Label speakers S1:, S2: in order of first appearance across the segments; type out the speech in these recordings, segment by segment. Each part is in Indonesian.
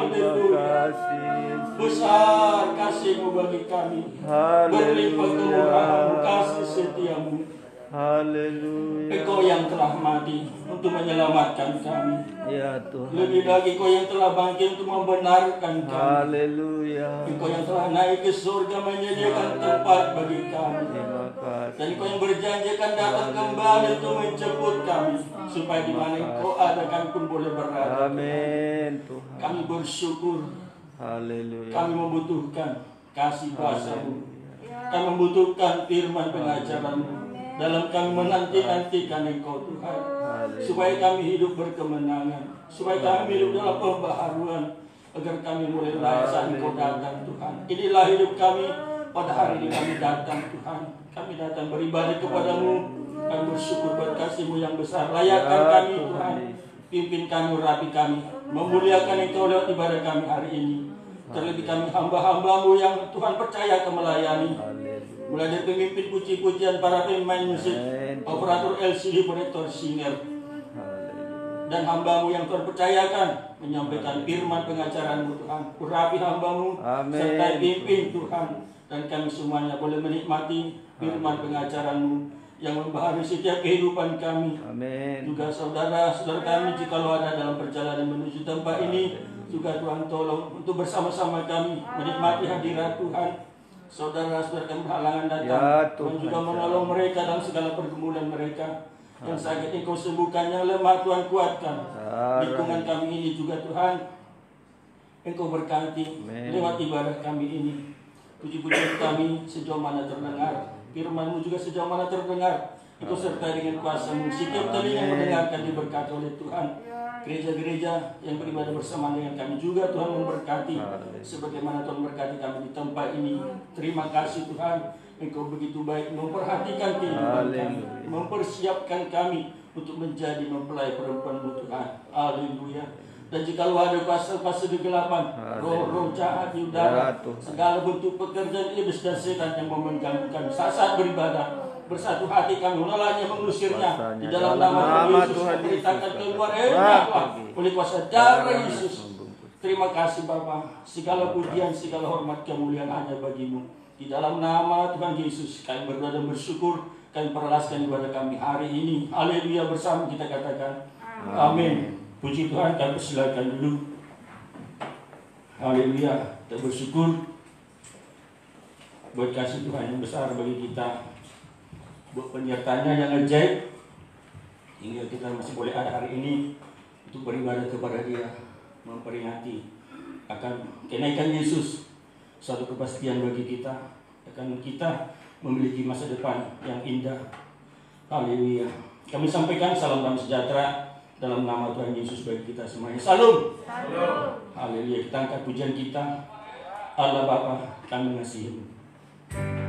S1: Haleluya.
S2: kasih.
S1: Besar kasih-Mu bagi kami. Berlimpah kemurahan-Mu, kasih setiamu.
S2: Haleluya.
S1: Engkau yang telah mati untuk menyelamatkan kami.
S2: Ya Tuhan.
S1: Lebih lagi Engkau yang telah bangkit untuk membenarkan kami.
S2: Haleluya.
S1: Engkau yang telah naik ke surga menyediakan tempat bagi kami.
S2: Terima kasih.
S1: Dan Engkau yang berjanji akan datang kembali untuk menjemput kami, supaya di mana Engkau ada kami pun boleh berada.
S2: Amin Tuhan.
S1: Kami bersyukur.
S2: Haleluya.
S1: Kami membutuhkan kasih kuasa-Mu. Kami membutuhkan firman pengajaran-Mu dalam kami menanti-nantikan Engkau Tuhan. Supaya kami hidup berkemenangan, supaya kami hidup dalam pembaharuan, agar kami mulai layak saat Engkau datang Tuhan. Inilah hidup kami pada hari ini. Kami datang Tuhan, kami datang beribadah kepada-Mu. Kami bersyukur buat kasih-Mu yang besar. Layakkan kami Tuhan, pimpin kami, urapi kami, memuliakan Engkau lewat ibadah kami hari ini. Terlebih kami hamba-hamba-Mu yang Tuhan percaya melayani. Mulai dari pemimpin puji-pujian, para pemain musik, operator LCD, proyektor singer, dan hamba-Mu yang Tuhan percayakan menyampaikan firman pengajaran-Mu Tuhan. Urapi hamba-Mu, serta pimpin Tuhan. Dan kami semuanya boleh menikmati firman pengajaran-Mu yang membaharui setiap kehidupan kami.
S2: Amin.
S1: Juga saudara-saudara kami jikalau ada dalam perjalanan menuju tempat ini, juga Tuhan tolong untuk bersama-sama kami menikmati hadirat Tuhan. Saudara-saudara kami berhalangan datang,
S2: Ya,
S1: Tuhan
S2: Tuhan.
S1: juga menolong mereka dalam segala pergumulan mereka. Yang sakit Engkau sembuhkan, yang lemah Tuhan kuatkan. Lingkungan kami ini juga Tuhan Engkau berkati lewat ibadah kami ini. Puji-pujian kami sejauh mana terdengar, firman-Mu juga sejauh mana terdengar. Engkau sertai dengan kuasa-Mu. Setiap telinga yang mendengarkan diberkati oleh Tuhan. Gereja-gereja yang beribadah bersama dengan kami juga Tuhan memberkati. Sebagaimana Tuhan memberkati kami di tempat ini. Terima kasih Tuhan. Engkau begitu baik memperhatikan kehidupan kami, mempersiapkan kami untuk menjadi mempelai perempuan-Mu Tuhan. Haleluya. Dan jika ada fase-fase kegelapan, roh-roh jahat di udara, segala bentuk pekerjaan iblis dan setan yang mengganggukan saat beribadah, bersatu hati kami menolaknya, mengusirnya di dalam nama Yesus. Perintahkan keluar oleh kuasa darah Yesus. Terima kasih Bapa. Segala pujian, segala hormat, kemuliaan hanya bagi-Mu. Di dalam nama Tuhan Yesus kami berdoa dan bersyukur. Kami perlaskan ibadah kami hari ini. Haleluya, bersama kita katakan amin. Puji Tuhan, kami persilakan dulu. Haleluya, kita bersyukur buat kasih Tuhan yang besar bagi kita, buat penyertanya yang ajaib, hingga kita masih boleh ada hari ini untuk beribadah kepada Dia, memperingati akan kenaikan Yesus. Suatu kepastian bagi kita, akan kita memiliki masa depan yang indah. Haleluya. Kami sampaikan salam damai sejahtera dalam nama Tuhan Yesus bagi kita semuanya. Salam. Haleluya. Kita angkat pujian kita. Allah Bapa, kami mengasihi-Mu.
S3: Allah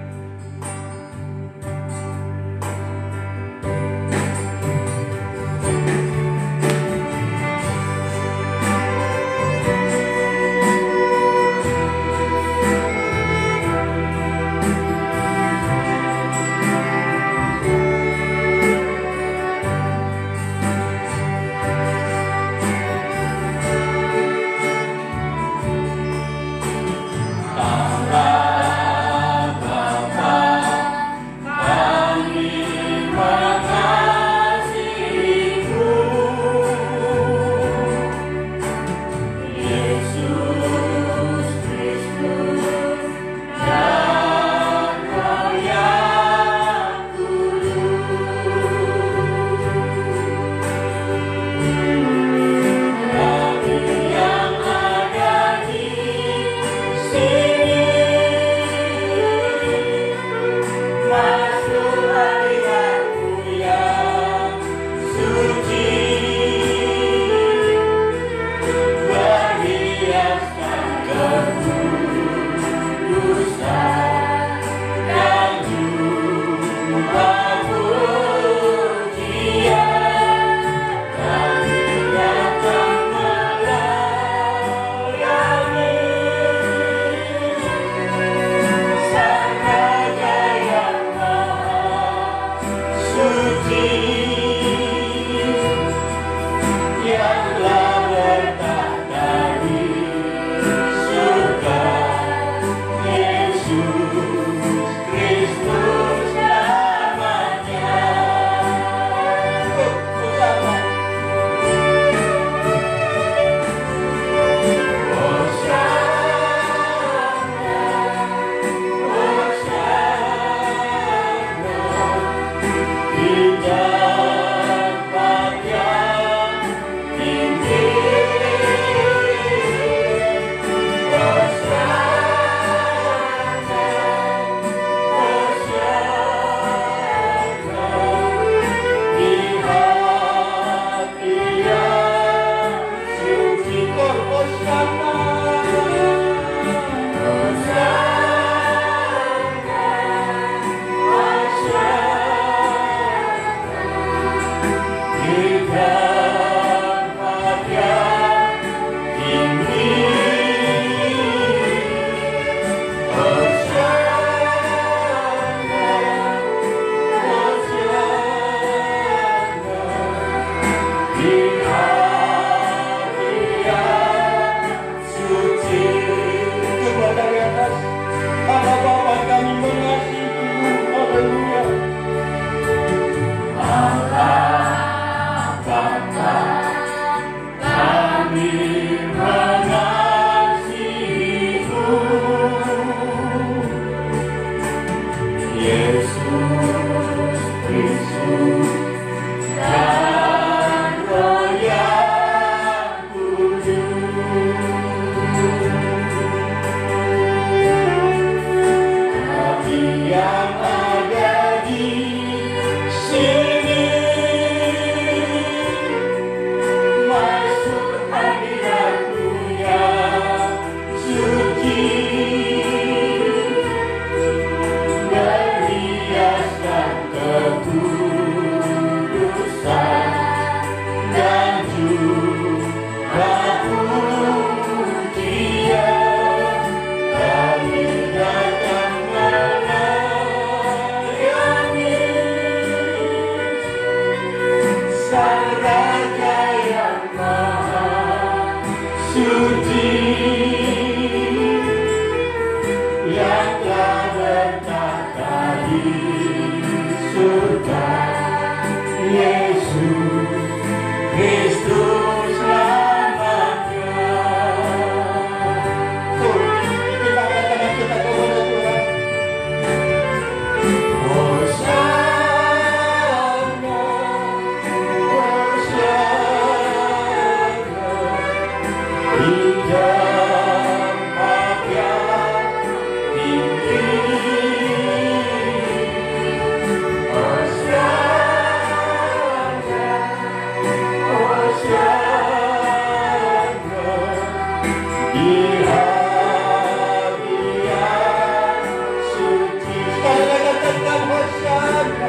S1: di hari yang suci. Sekali lagi katakan Hosana.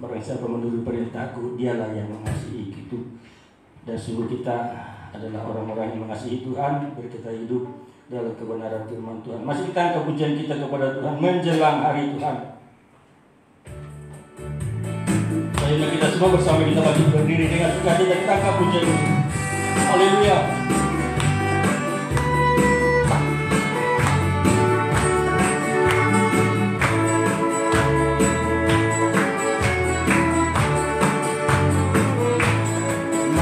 S1: Barang siapa menurut perintahku, dialah yang mengasihi gitu. Dan sungguh kita adalah orang-orang yang mengasihi Tuhan, berkata hidup dalam kebenaran firman Tuhan. Masih kita angkat pujian kita kepada Tuhan menjelang hari Tuhan. Akhirnya kita semua bersama kita wajib berdiri dengan sukacita, kita angkat pujian itu. Haleluya.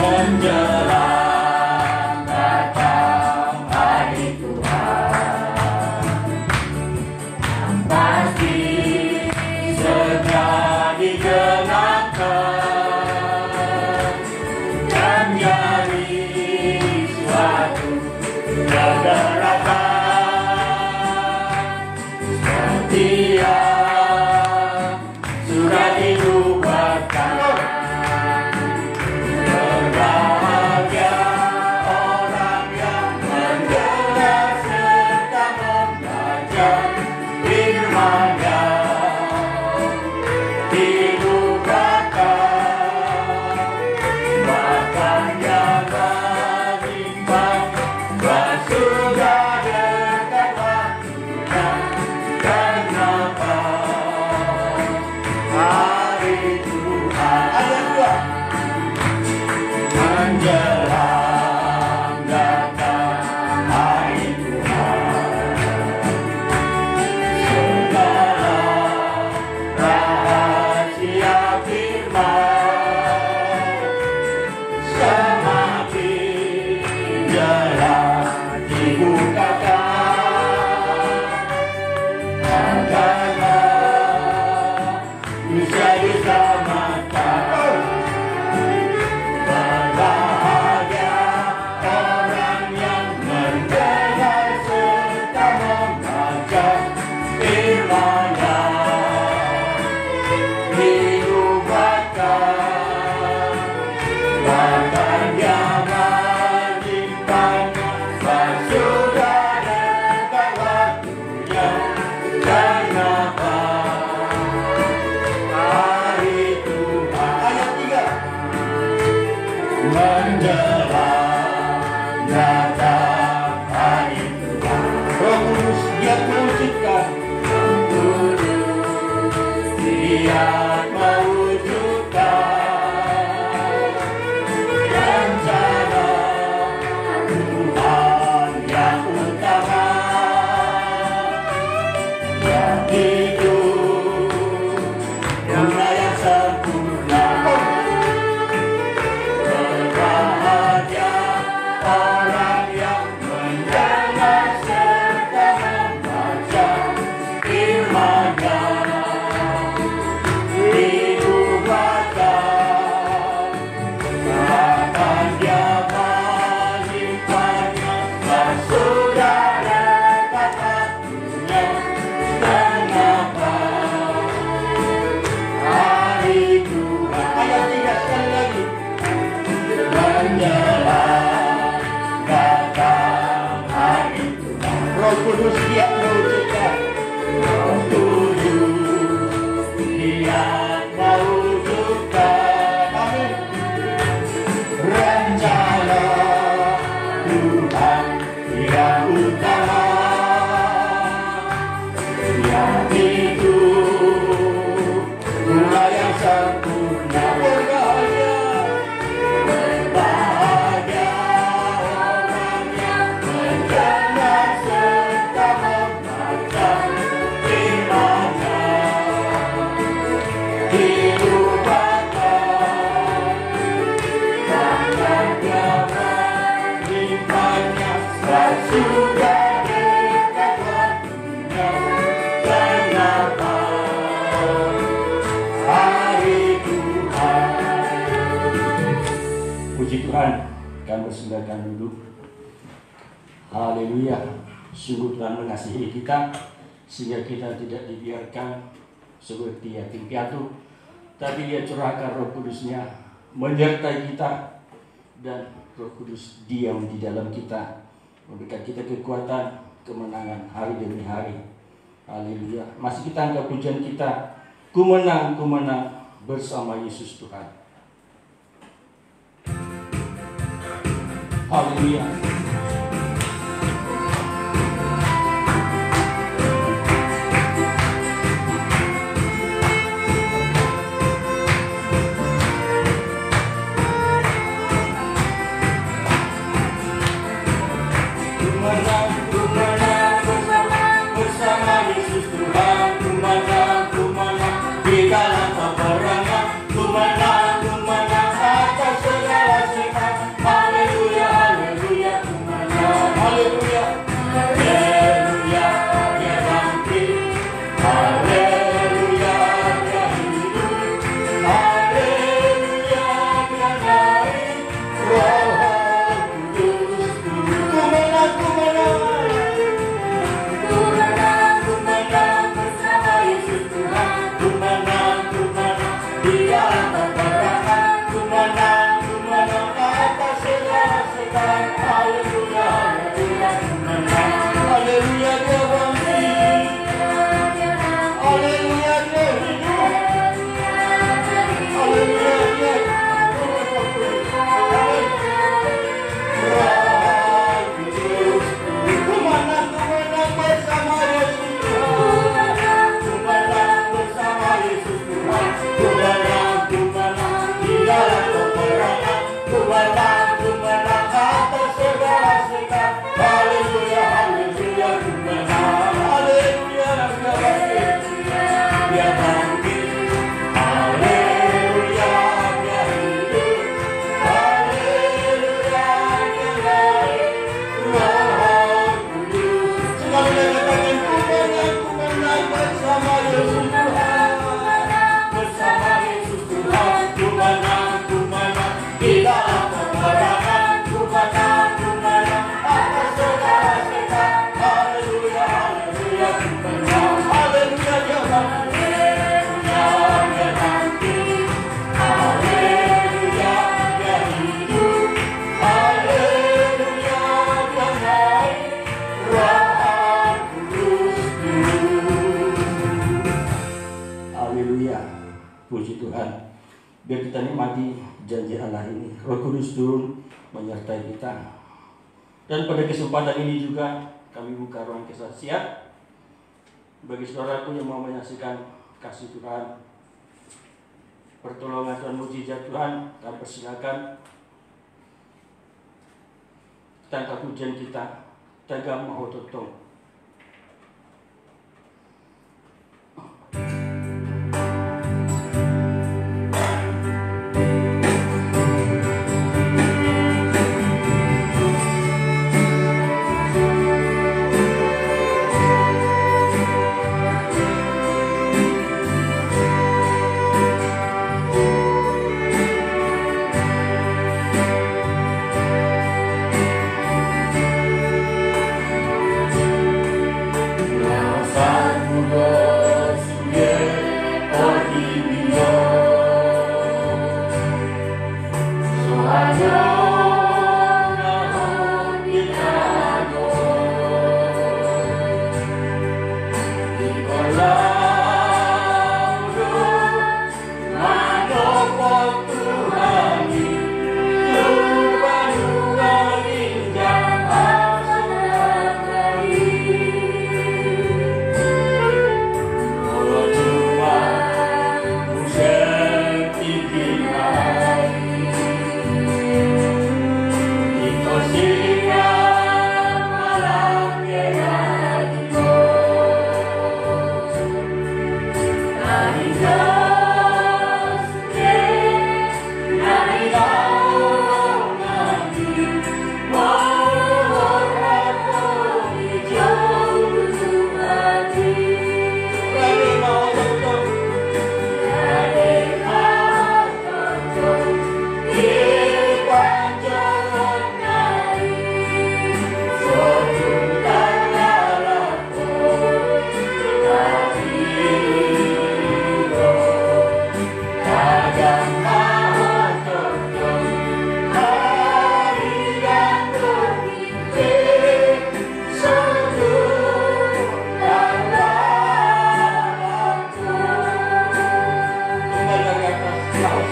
S1: Menjelang datang hari Tuhan, pasti segera digenapkan dan jadi suatu kegerakan. Setiap surat dibuatkan. Kudus dia mewujudkan, Roh Kudus dia mewujudkan, amin. Rencana Tuhan yang utama, yang itu mulai yang sempurna. Berbahagia orang yang mendengar serta membaca Puji Tuhan, kami persilakan duduk. Haleluya. Sungguh Tuhan mengasihi kita sehingga kita tidak dibiarkan seperti yatim piatu, tapi Dia curahkan Roh Kudus-Nya menyertai kita, dan Roh Kudus diam di dalam kita, memberikan kita kekuatan, kemenangan hari demi hari. Haleluya. Masih kita anggap pujian kita, ku menang bersama Yesus Tuhan. Haleluya. Biar kita nikmati janji Allah ini. Roh Kudus turun menyertai kita. Dan pada kesempatan ini juga kami buka ruang kesaksian bagi saudaraku yang mau menyaksikan kasih Tuhan, pertolongan Tuhan, mujizat Tuhan. Kami persilakan. Tangkap pujian kita, tagam mahototong.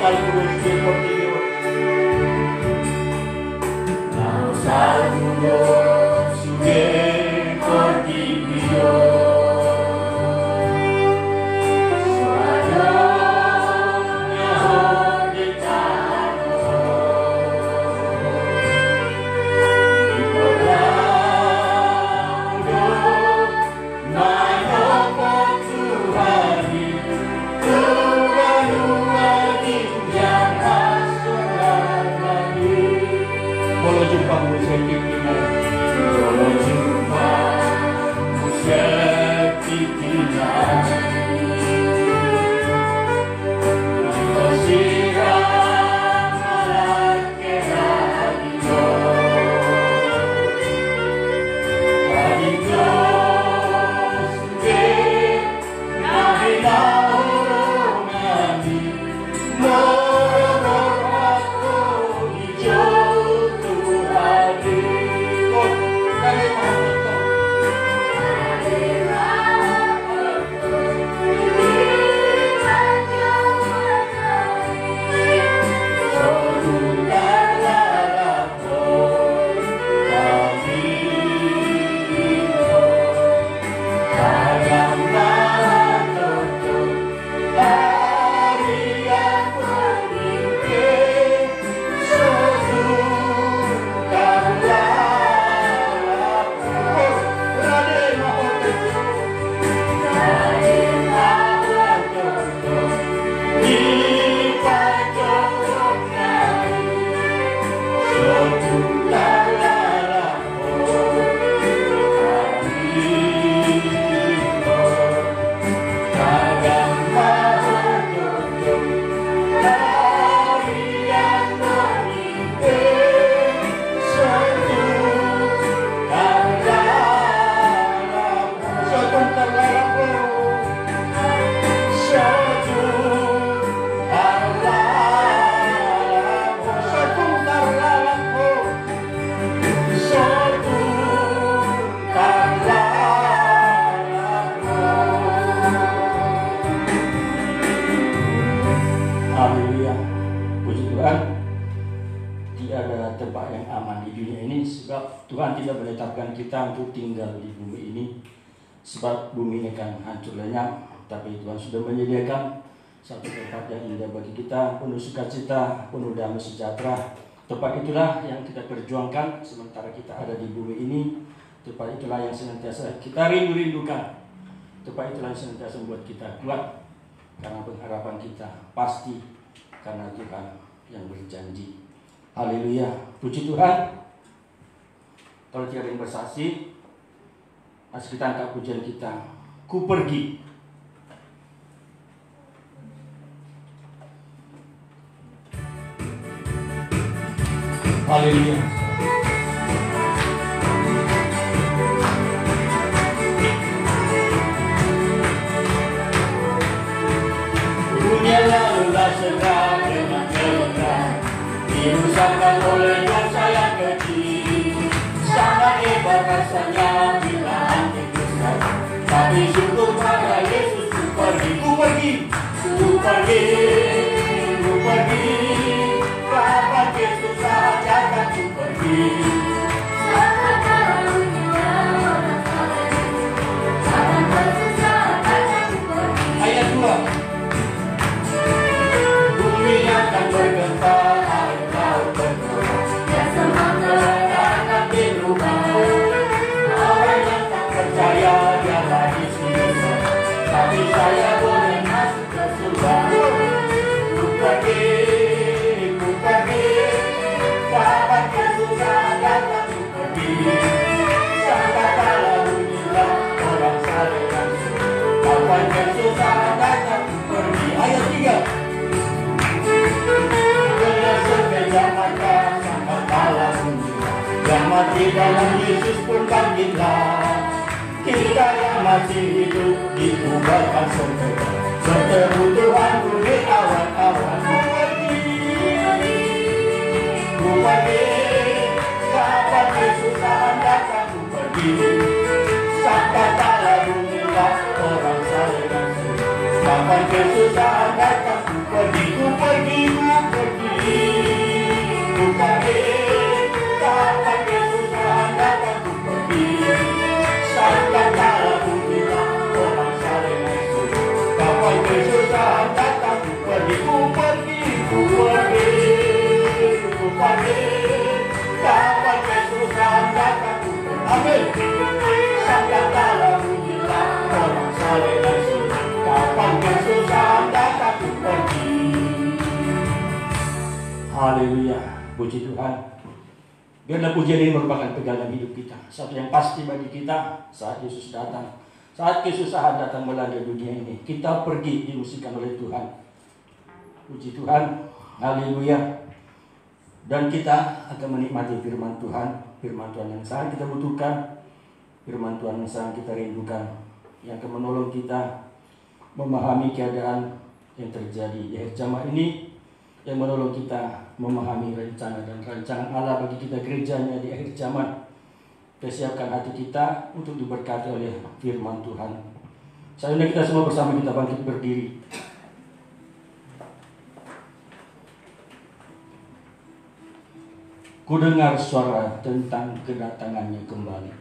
S1: salvus Deo Portio. Now salvus Deo Portio.
S3: Kita untuk tinggal di bumi ini, sebab bumi ini akan hancur lenyap, tapi Tuhan sudah menyediakan satu tempat yang indah bagi kita, penuh sukacita, penuh damai sejahtera. Tempat itulah yang kita perjuangkan sementara kita ada di bumi ini. Tempat itulah yang senantiasa kita rindu-rindukan. Tempat itulah yang senantiasa membuat kita kuat, karena pengharapan kita pasti karena Tuhan yang berjanji. Haleluya, puji Tuhan. Kalau tidak ada yang bersaksi, masih kita angkat pujian kita. Ku pergi. Haleluya. Dunia lalulah segera dengan gelap, dirusakkan oleh dosa yang kecil. Sangat hebat rasanya bila hati besar, tapi syukur pada Yesus. Ku pergi, ku pergi, ku pergi, ku pergi. Kapan Yesus sahajakan ku pergi. Ayat 2. Bumi akan bergetar, air laut bergerak, dan semua akan dirubah. Orang yang tak percaya dia lagi susah, tapi saya boleh masuk ke surga. Ku pergi, kapan kesusah datang ku pergi. Sangkatala bunyilah orang saling langsung, kapan kesusah datang ku pergi. Ayat 3. Sekejap mata sangkatala bunyilah, yang mati dalam Yesus pun bangkitlah. Kita yang masih hidup dikubarkan segera, bertemu Tuhan di awan-awan. Ku pergi, kapan kesusahan datang ku pergi. Sangkatala bunyilah orang saling langsung, kapan kesusahan datang ku pergi. Ku pergi, ku Sampai dalam hilang orang saleh nasi. Kapan kesusahan datang pergi. Haleluya, puji Tuhan. Biarlah pujian ini merupakan pegangan hidup kita. Satu yang pasti bagi kita saat Yesus datang, saat kesusahan datang melanda dunia ini, kita pergi dimusikkan oleh Tuhan. Puji Tuhan, haleluya. Dan kita akan menikmati firman Tuhan yang sangat kita butuhkan, firman Tuhan yang sangat kita rindukan, yang akan menolong kita memahami keadaan yang terjadi di akhir zaman ini, yang menolong kita memahami rencana dan rancangan Allah bagi kita gerejanya di akhir zaman. Persiapkan hati kita untuk diberkati oleh firman Tuhan. Selanjutnya kita semua bersama kita bangkit berdiri. Ku dengar suara tentang kedatangannya kembali.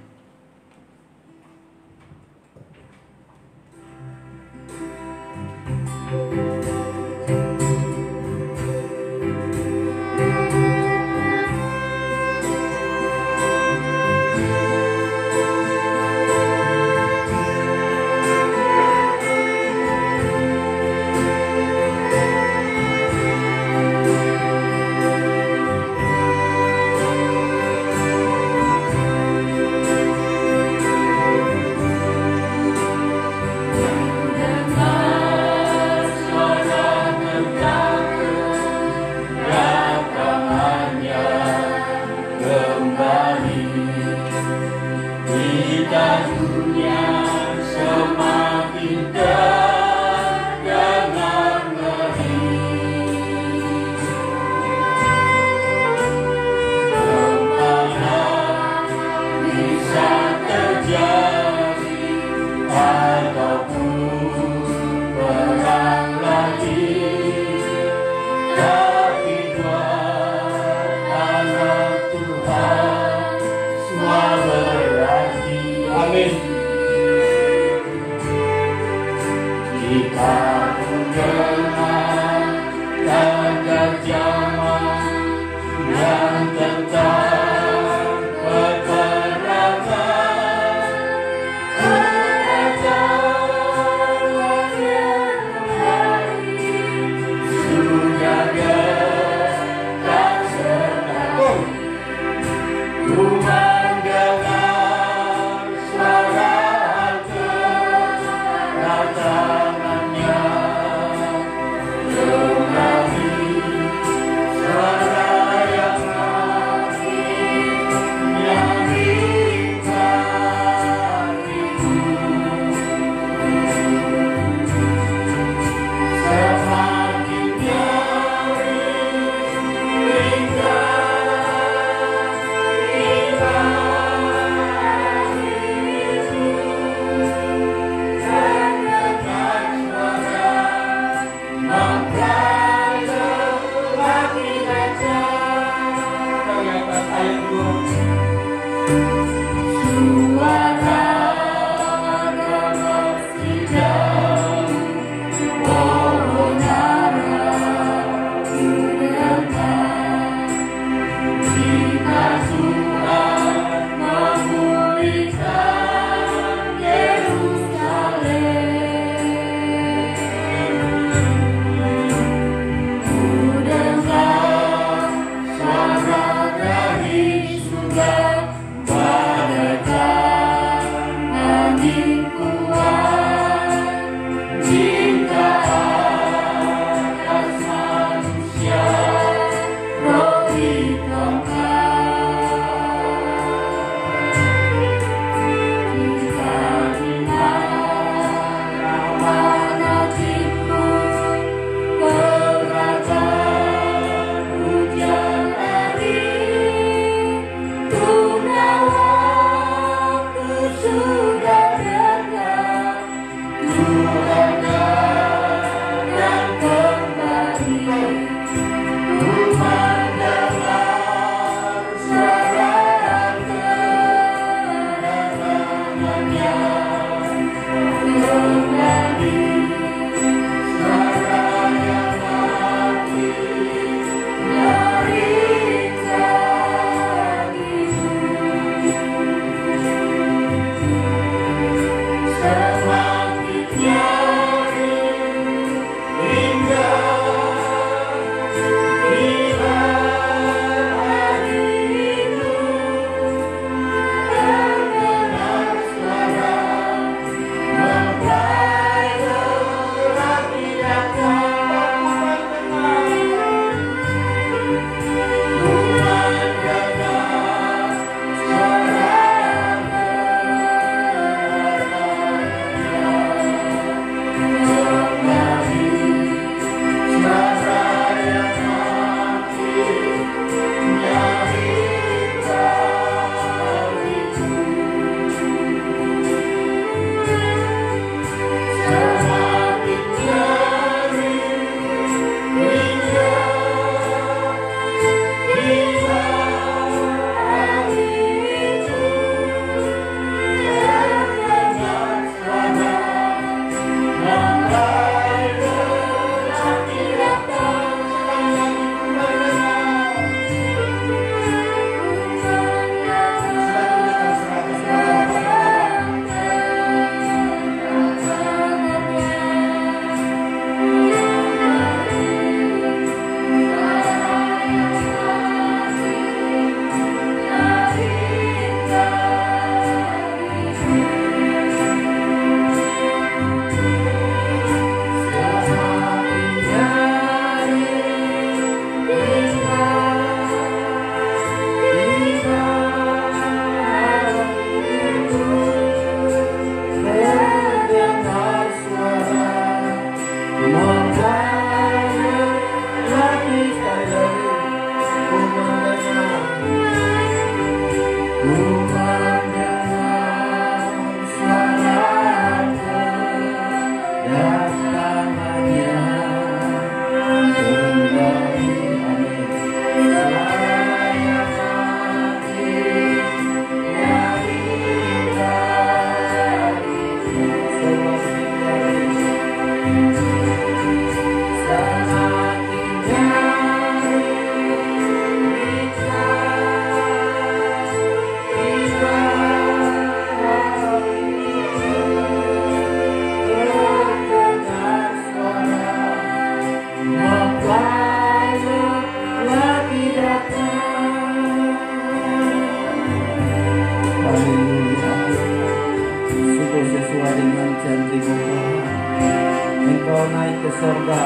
S4: sorga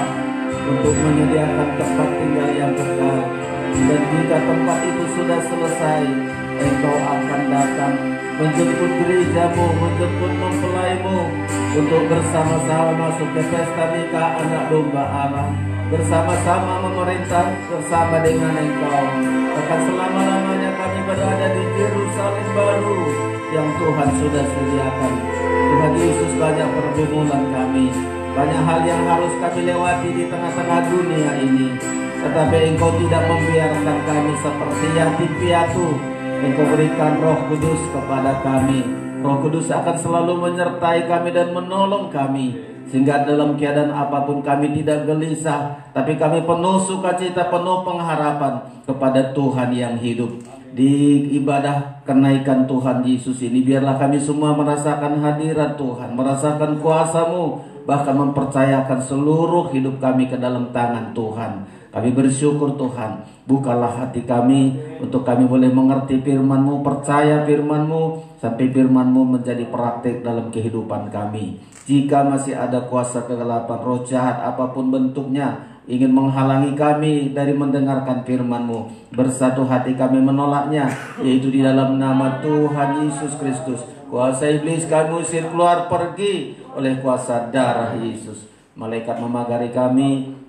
S4: untuk menyediakan tempat tinggal yang kekal. Dan jika tempat itu sudah selesai, Engkau akan datang menjemput gerejamu, menjemput mempelaimu untuk bersama-sama masuk ke pesta nikah anak domba Allah, bersama-sama memerintah bersama dengan Engkau. Akan selama-lamanya kami berada di Yerusalem baru yang Tuhan sudah sediakan. Tuhan Yesus, banyak pergumulan kami, banyak hal yang harus kami lewati di tengah-tengah dunia ini, tetapi Engkau tidak membiarkan kami seperti yatim piatu. Engkau berikan Roh Kudus kepada kami. Roh Kudus akan selalu menyertai kami dan menolong kami, sehingga dalam keadaan apapun kami tidak gelisah, tapi kami penuh sukacita, penuh pengharapan kepada Tuhan yang hidup. Di ibadah kenaikan Tuhan Yesus ini, biarlah kami semua merasakan hadirat Tuhan, merasakan kuasa-Mu, bahkan mempercayakan seluruh hidup kami ke dalam tangan Tuhan. Kami bersyukur Tuhan, bukalah hati kami untuk kami boleh mengerti firman-Mu, percaya firman-Mu, sampai firman-Mu menjadi praktik dalam kehidupan kami. Jika masih ada kuasa kegelapan, roh jahat apapun bentuknya ingin menghalangi kami dari mendengarkan firman-Mu, bersatu hati kami menolaknya, yaitu di dalam nama Tuhan Yesus Kristus. Kuasa iblis kami usir keluar, pergi oleh kuasa darah Yesus. Malaikat memagari kami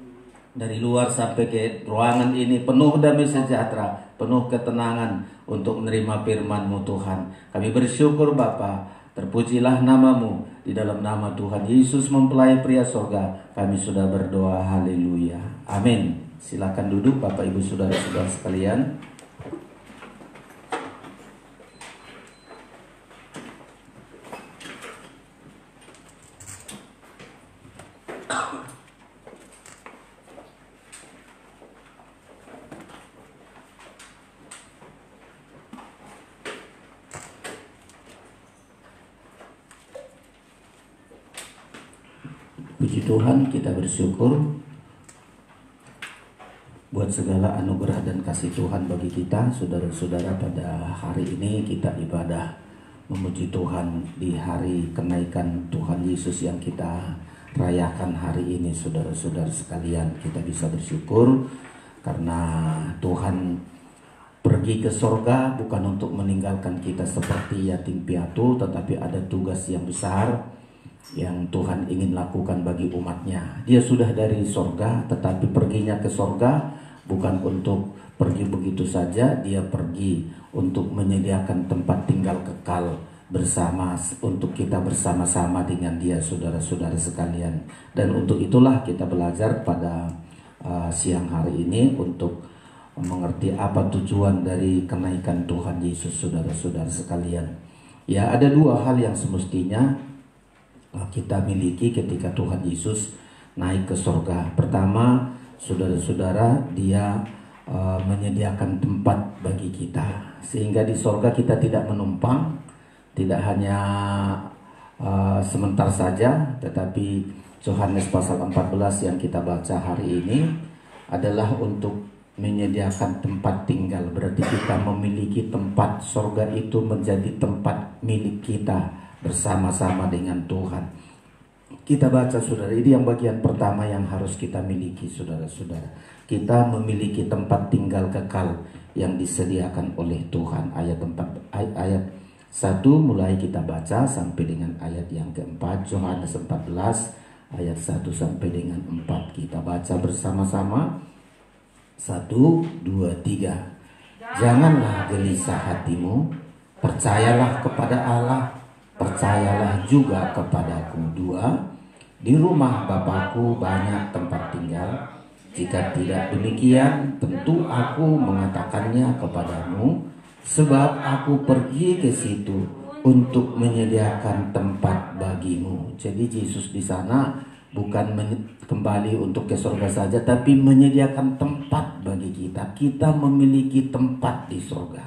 S4: dari luar sampai ke ruangan ini penuh damai sejahtera, penuh ketenangan untuk menerima firman-Mu Tuhan. Kami bersyukur Bapa, terpujilah nama-Mu. Di dalam nama Tuhan Yesus mempelai pria sorga, kami sudah berdoa, haleluya, amin. Silakan duduk Bapak Ibu Saudara-saudara sekalian. Puji Tuhan, kita bersyukur buat segala anugerah dan kasih Tuhan bagi kita. Saudara-saudara, pada hari ini kita ibadah memuji Tuhan di hari kenaikan Tuhan Yesus yang kita rayakan hari ini. Saudara-saudara sekalian, kita bisa bersyukur karena Tuhan pergi ke sorga bukan untuk meninggalkan kita seperti yatim piatu, tetapi ada tugas yang besar yang Tuhan ingin lakukan bagi umatnya. Dia sudah dari sorga, tetapi perginya ke sorga bukan untuk pergi begitu saja. Dia pergi untuk menyediakan tempat tinggal kekal bersama, untuk kita bersama-sama dengan Dia, saudara-saudara sekalian. Dan untuk itulah kita belajar pada siang hari ini untuk mengerti apa tujuan dari kenaikan Tuhan Yesus, saudara-saudara sekalian. Ya, ada dua hal yang semestinya kita miliki ketika Tuhan Yesus naik ke sorga. Pertama, saudara-saudara, Dia menyediakan tempat bagi kita, sehingga di sorga kita tidak menumpang, tidak hanya sebentar saja, tetapi Yohanes pasal 14 yang kita baca hari ini adalah untuk menyediakan tempat tinggal. Berarti kita memiliki tempat, sorga itu menjadi tempat milik kita bersama-sama dengan Tuhan. Kita baca, saudara, ini yang bagian pertama yang harus kita miliki, saudara-saudara. Kita memiliki tempat tinggal kekal yang disediakan oleh Tuhan. Ayat 1 mulai kita baca sampai dengan ayat yang keempat. Yohanes 14 ayat 1 sampai dengan 4. Kita baca bersama-sama. 1, 2, 3. Janganlah gelisah hatimu, percayalah kepada Allah, percayalah juga kepadaku. 2, di rumah Bapakku banyak tempat tinggal. Jika tidak demikian, tentu aku mengatakannya kepadamu, sebab aku pergi ke situ untuk menyediakan tempat bagimu. Jadi Yesus di sana bukan kembali untuk ke surga saja, tapi menyediakan tempat bagi kita. Kita memiliki tempat di surga.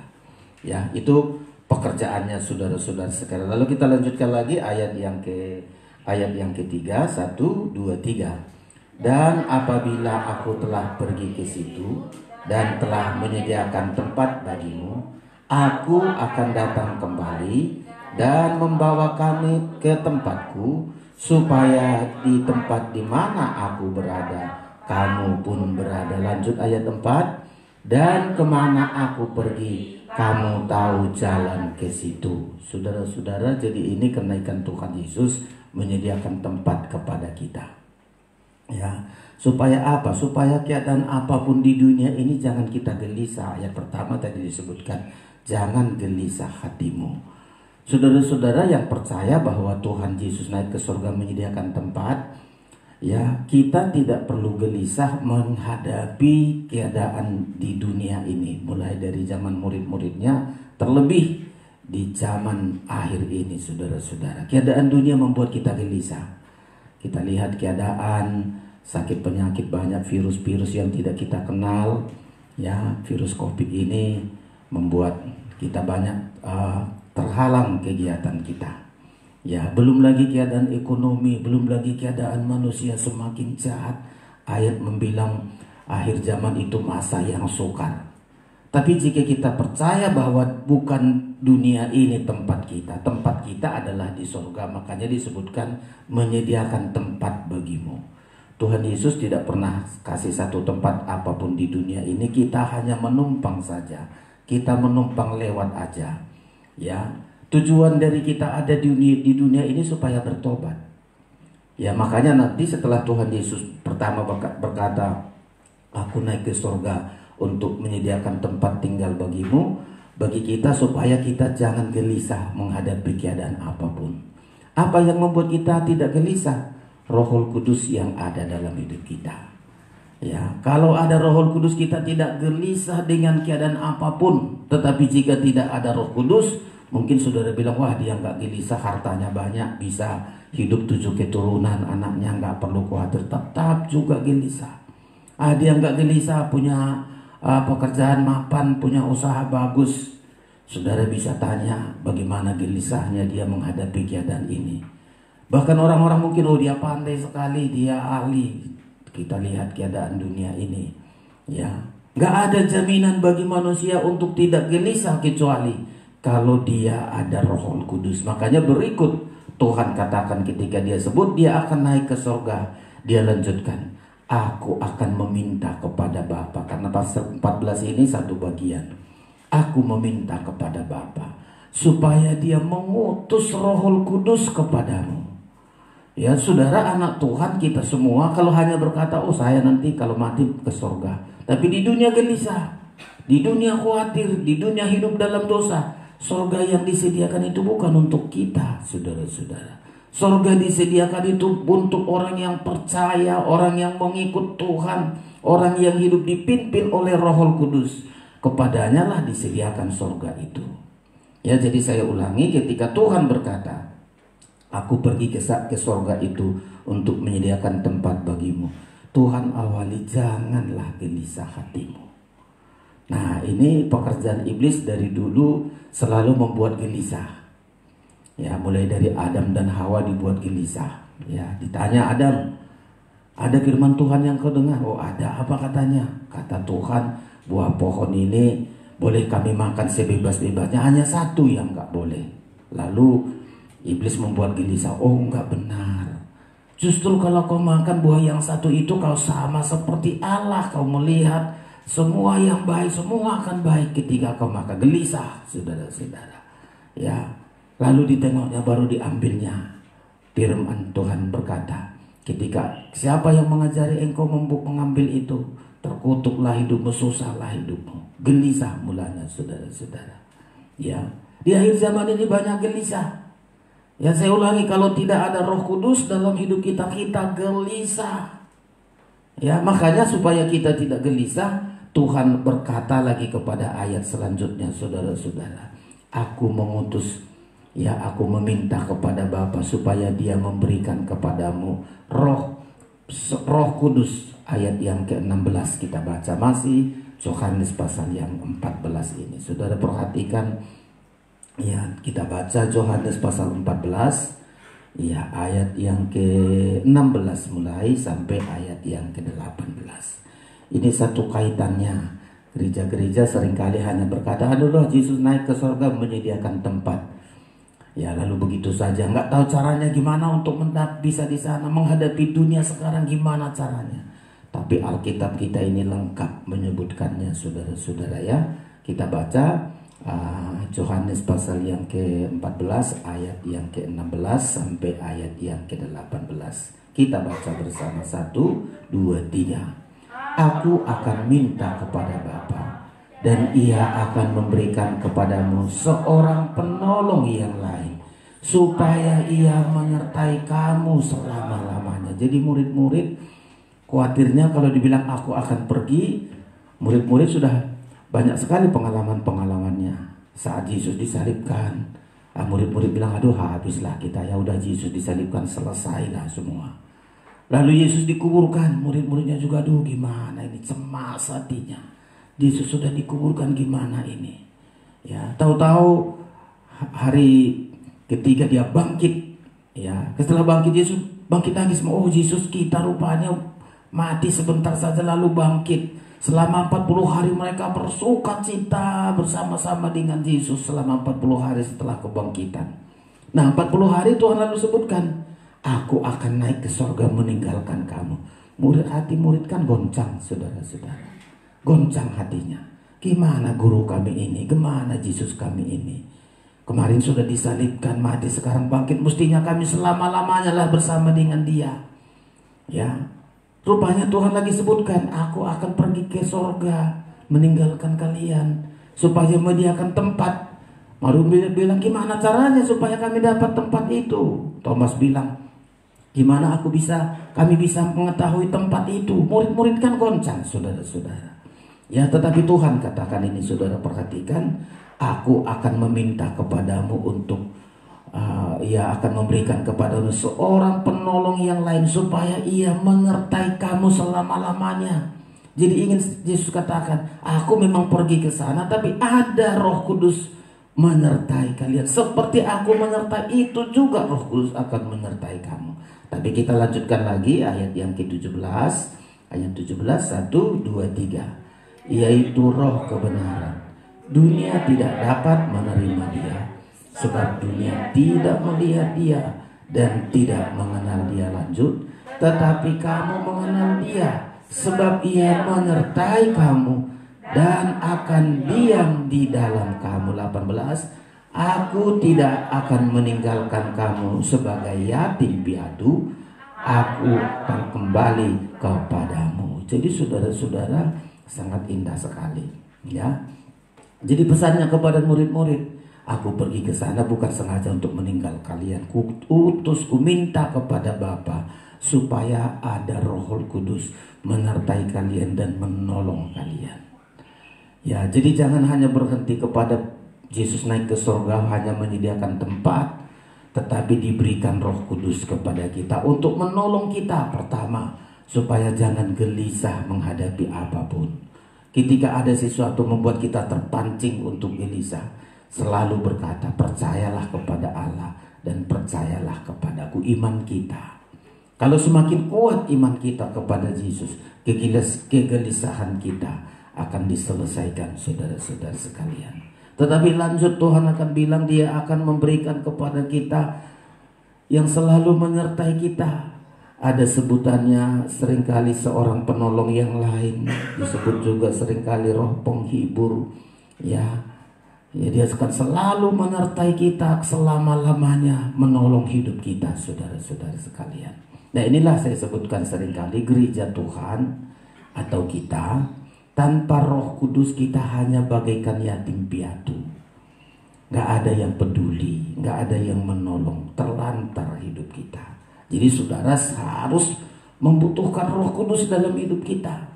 S4: Ya, itu pekerjaannya, saudara-saudara sekalian. Lalu kita lanjutkan lagi ayat yang ketiga. 1, 2, 3. Dan apabila aku telah pergi ke situ dan telah menyediakan tempat bagimu, aku akan datang kembali dan membawa kami ke tempatku, supaya di tempat di mana aku berada, kamu pun berada. Lanjut ayat 4. Dan kemana aku pergi, kamu tahu jalan ke situ. Saudara-saudara, jadi ini kenaikan Tuhan Yesus menyediakan tempat kepada kita. Ya, supaya apa? Supaya keadaan apapun di dunia ini jangan kita gelisah. Ayat pertama tadi disebutkan, jangan gelisah hatimu. Saudara-saudara yang percaya bahwa Tuhan Yesus naik ke surga menyediakan tempat, ya, kita tidak perlu gelisah menghadapi keadaan di dunia ini, mulai dari zaman murid-muridnya, terlebih di zaman akhir ini. Saudara-saudara, keadaan dunia membuat kita gelisah. Kita lihat keadaan sakit penyakit, banyak virus-virus yang tidak kita kenal. Ya, virus COVID ini membuat kita banyak terhalang kegiatan kita. Ya, belum lagi keadaan ekonomi, belum lagi keadaan manusia semakin jahat. Ayat membilang akhir zaman itu masa yang sukar. Tapi jika kita percaya bahwa bukan dunia ini tempat kita adalah di surga, makanya disebutkan menyediakan tempat bagimu. Tuhan Yesus tidak pernah kasih satu tempat apapun di dunia ini, kita hanya menumpang saja. Kita menumpang lewat aja. Ya, tujuan dari kita ada di dunia ini supaya bertobat. Ya, makanya nanti setelah Tuhan Yesus pertama berkata, aku naik ke surga untuk menyediakan tempat tinggal bagimu, bagi kita supaya kita jangan gelisah menghadapi keadaan apapun. Apa yang membuat kita tidak gelisah? Roh Kudus yang ada dalam hidup kita. Ya, kalau ada Roh Kudus kita tidak gelisah dengan keadaan apapun. Tetapi jika tidak ada Roh Kudus, mungkin saudara bilang, wah dia nggak gelisah, hartanya banyak, bisa hidup 7 keturunan, anaknya nggak perlu khawatir. Tetap juga gelisah. Dia nggak gelisah, punya pekerjaan mapan, punya usaha bagus. Saudara bisa tanya bagaimana gelisahnya dia menghadapi keadaan ini. Bahkan orang-orang mungkin, oh dia pandai sekali, dia ahli. Kita lihat keadaan dunia ini, ya, nggak ada jaminan bagi manusia untuk tidak gelisah kecuali kalau dia ada Roh Kudus. Makanya berikut Tuhan katakan ketika dia sebut dia akan naik ke surga, dia lanjutkan, aku akan meminta kepada Bapa. Karena pasal 14 ini satu bagian. Aku meminta kepada Bapa supaya dia mengutus Roh Kudus kepadamu. Ya, saudara, anak Tuhan kita semua kalau hanya berkata, oh saya nanti kalau mati ke surga, tapi di dunia gelisah, di dunia khawatir, di dunia hidup dalam dosa, surga yang disediakan itu bukan untuk kita, saudara-saudara. Surga disediakan itu untuk orang yang percaya, orang yang mengikut Tuhan, orang yang hidup dipimpin oleh Roh Kudus. Kepadanya lah disediakan surga itu. Ya, jadi saya ulangi, ketika Tuhan berkata, aku pergi ke surga itu untuk menyediakan tempat bagimu, Tuhan awali janganlah gelisah hatimu. Nah, ini pekerjaan iblis dari dulu selalu membuat gelisah. Ya, mulai dari Adam dan Hawa dibuat gelisah. Ya, ditanya Adam, ada firman Tuhan yang kau dengar? Oh ada, apa katanya? Kata Tuhan, buah pohon ini boleh kami makan sebebas-bebasnya, hanya satu yang nggak boleh. Lalu iblis membuat gelisah, oh enggak benar. Justru kalau kau makan buah yang satu itu, kau sama seperti Allah. Kau melihat semua yang baik, semua akan baik ketika kau makan. Gelisah, saudara-saudara. Ya, lalu ditengoknya baru diambilnya. Firman Tuhan berkata, ketika siapa yang mengajari engkau mengambil itu, terkutuklah hidupmu, susahlah hidupmu. Gelisah mulanya, saudara-saudara. Ya, di akhir zaman ini banyak gelisah. Ya, saya ulangi, kalau tidak ada Roh Kudus dalam hidup kita, kita gelisah. Ya, makanya supaya kita tidak gelisah, Tuhan berkata lagi kepada ayat selanjutnya, saudara-saudara, aku mengutus, ya aku meminta kepada Bapa supaya dia memberikan kepadamu Roh Kudus. Ayat yang ke-16 kita baca, masih Yohanes pasal yang 14 ini. Saudara perhatikan, ya, kita baca Yohanes pasal 14, ya, ayat yang ke-16 mulai sampai ayat yang ke-18. Ini satu kaitannya. Gereja-gereja seringkali hanya berkata, aduh Yesus naik ke surga menyediakan tempat. Ya lalu begitu saja, nggak tahu caranya gimana untuk bisa di sana menghadapi dunia sekarang, gimana caranya. Tapi Alkitab kita ini lengkap menyebutkannya, saudara-saudara ya. Kita baca Yohanes pasal yang ke-14 ayat yang ke-16 sampai ayat yang ke-18. Kita baca bersama, 1, 2, 3. Aku akan minta kepada Bapa, dan Ia akan memberikan kepadamu seorang penolong yang lain, supaya Ia menyertai kamu selama-lamanya. Jadi murid-murid khawatirnya kalau dibilang aku akan pergi, murid-murid sudah banyak sekali pengalaman-pengalamannya. Saat Yesus disalibkan, murid-murid bilang, aduh habislah kita, ya udah Yesus disalibkan, selesailah semua. Lalu Yesus dikuburkan, murid-muridnya juga, aduh gimana ini, cemas hatinya. Yesus sudah dikuburkan, gimana ini? Ya, tahu-tahu hari ketiga dia bangkit. Ya, setelah bangkit Yesus bangkit lagi semua. Oh, Yesus kita rupanya mati sebentar saja lalu bangkit. Selama 40 hari mereka bersukacita bersama-sama dengan Yesus selama 40 hari setelah kebangkitan. Nah, 40 hari Tuhan lalu sebutkan, aku akan naik ke sorga meninggalkan kamu. Hati murid kan goncang, saudara-saudara. Goncang hatinya. Gimana guru kami ini? Gimana Yesus kami ini? Kemarin sudah disalibkan, mati, sekarang bangkit. Mestinya kami selama-lamanya lah bersama dengan Dia. Ya, rupanya Tuhan lagi sebutkan, aku akan pergi ke sorga meninggalkan kalian supaya menyediakan tempat. Baru bilang, gimana caranya supaya kami dapat tempat itu? Thomas bilang, gimana kami bisa mengetahui tempat itu? Murid-murid kan goncang, saudara-saudara. Ya, tetapi Tuhan katakan ini, saudara perhatikan, aku akan meminta kepadamu untuk Ia akan memberikan kepadamu seorang penolong yang lain supaya Ia menyertai kamu selama-lamanya. Jadi ingin Yesus katakan, aku memang pergi ke sana, tapi ada Roh Kudus menyertai kalian. Seperti aku menyertai itu juga Roh Kudus akan menyertai kamu. Tapi kita lanjutkan lagi ayat yang ke-17. Ayat 17, 1, 2, 3. Yaitu Roh kebenaran. Dunia tidak dapat menerima Dia, sebab dunia tidak melihat Dia dan tidak mengenal Dia. Lanjut, tetapi kamu mengenal Dia, sebab Ia menyertai kamu dan akan diam di dalam kamu. 18. Aku tidak akan meninggalkan kamu sebagai yatim piatu, aku akan kembali kepadamu. Jadi saudara-saudara, sangat indah sekali, ya. Jadi pesannya kepada murid-murid, aku pergi ke sana bukan sengaja untuk meninggal kalian. Ku minta kepada Bapa supaya ada Roh Kudus menyertai kalian dan menolong kalian. Ya, jadi jangan hanya berhenti kepada Yesus naik ke surga hanya menyediakan tempat, tetapi diberikan Roh Kudus kepada kita untuk menolong kita. Pertama, supaya jangan gelisah menghadapi apapun. Ketika ada sesuatu membuat kita terpancing untuk gelisah, selalu berkata, percayalah kepada Allah dan percayalah kepadaku. Iman kita, kalau semakin kuat iman kita kepada Yesus, kegelisahan kita akan diselesaikan, saudara-saudara sekalian. Tetapi lanjut, Tuhan akan bilang Dia akan memberikan kepada kita yang selalu menyertai kita. Ada sebutannya seringkali seorang penolong yang lain, disebut juga seringkali Roh penghibur. Ya, dia akan selalu menyertai kita selama-lamanya, menolong hidup kita, saudara-saudara sekalian. Nah, inilah saya sebutkan seringkali gereja Tuhan atau kita tanpa Roh Kudus kita hanya bagaikan yatim piatu. Gak ada yang peduli, gak ada yang menolong, terlantar hidup kita. Jadi saudara harus membutuhkan Roh Kudus dalam hidup kita.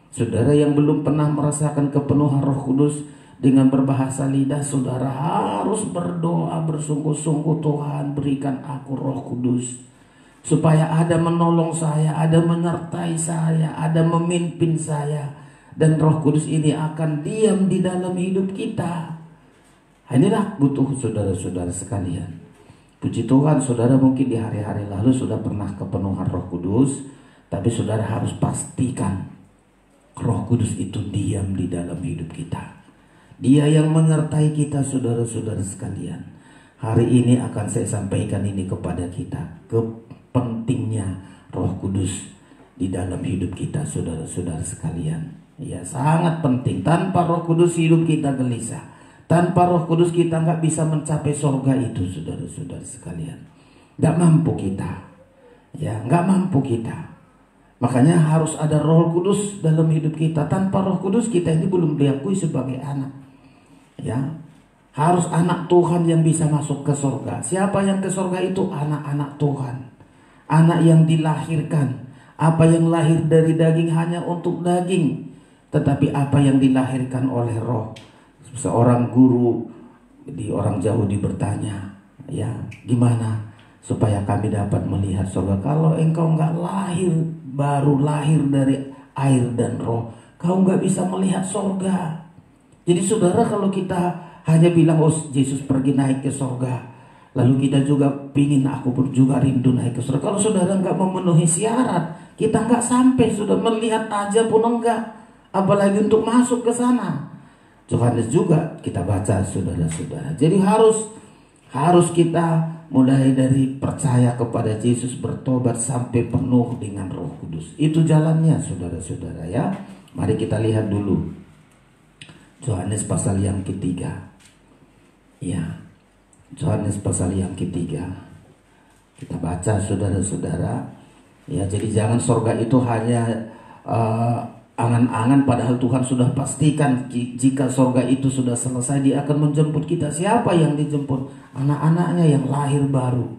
S4: Saudara yang belum pernah merasakan kepenuhan Roh Kudus dengan berbahasa lidah, saudara harus berdoa bersungguh-sungguh, Tuhan berikan aku Roh Kudus, supaya ada menolong saya, ada menyertai saya, ada memimpin saya. Dan Roh Kudus ini akan diam di dalam hidup kita. Inilah butuh saudara-saudara sekalian. Puji Tuhan, saudara mungkin di hari-hari lalu sudah pernah kepenuhan Roh Kudus, tapi saudara harus pastikan Roh Kudus itu diam di dalam hidup kita. Dia yang menyertai kita, saudara-saudara sekalian. hari ini akan saya sampaikan ini kepada kita, pentingnya Roh Kudus di dalam hidup kita, saudara-saudara sekalian. Ya, sangat penting. Tanpa Roh Kudus hidup kita gelisah. Tanpa Roh Kudus kita nggak bisa mencapai surga itu, saudara-saudara sekalian. Nggak mampu kita. Ya, nggak mampu kita. Makanya harus ada Roh Kudus dalam hidup kita. Tanpa Roh Kudus kita ini belum diakui sebagai anak. Ya, harus anak Tuhan yang bisa masuk ke surga. Siapa yang ke surga itu? Anak-anak Tuhan. Anak yang dilahirkan. Apa yang lahir dari daging hanya untuk daging, tetapi apa yang dilahirkan oleh Roh. Seorang guru di orang Yahudi bertanya, ya, gimana supaya kami dapat melihat surga? Kalau engkau nggak baru lahir dari air dan Roh, kau nggak bisa melihat surga. Jadi saudara, kalau kita hanya bilang, oh Yesus pergi naik ke surga, lalu kita juga pingin, aku juga rindu naik ke surga. Kalau saudara nggak memenuhi syarat, kita nggak sampai, sudah melihat aja pun enggak, apalagi untuk masuk ke sana. Yohanes juga kita baca, saudara-saudara. Jadi harus kita mulai dari percaya kepada Yesus, bertobat sampai penuh dengan Roh Kudus. Itu jalannya, saudara-saudara, ya. Mari kita lihat dulu Yohanes pasal yang ketiga. Ya, Yohanes pasal yang ketiga. Kita baca, saudara-saudara. Ya, jadi jangan surga itu hanya angan-angan, padahal Tuhan sudah pastikan jika surga itu sudah selesai, Dia akan menjemput kita. Siapa yang dijemput? Anak-anaknya yang lahir baru,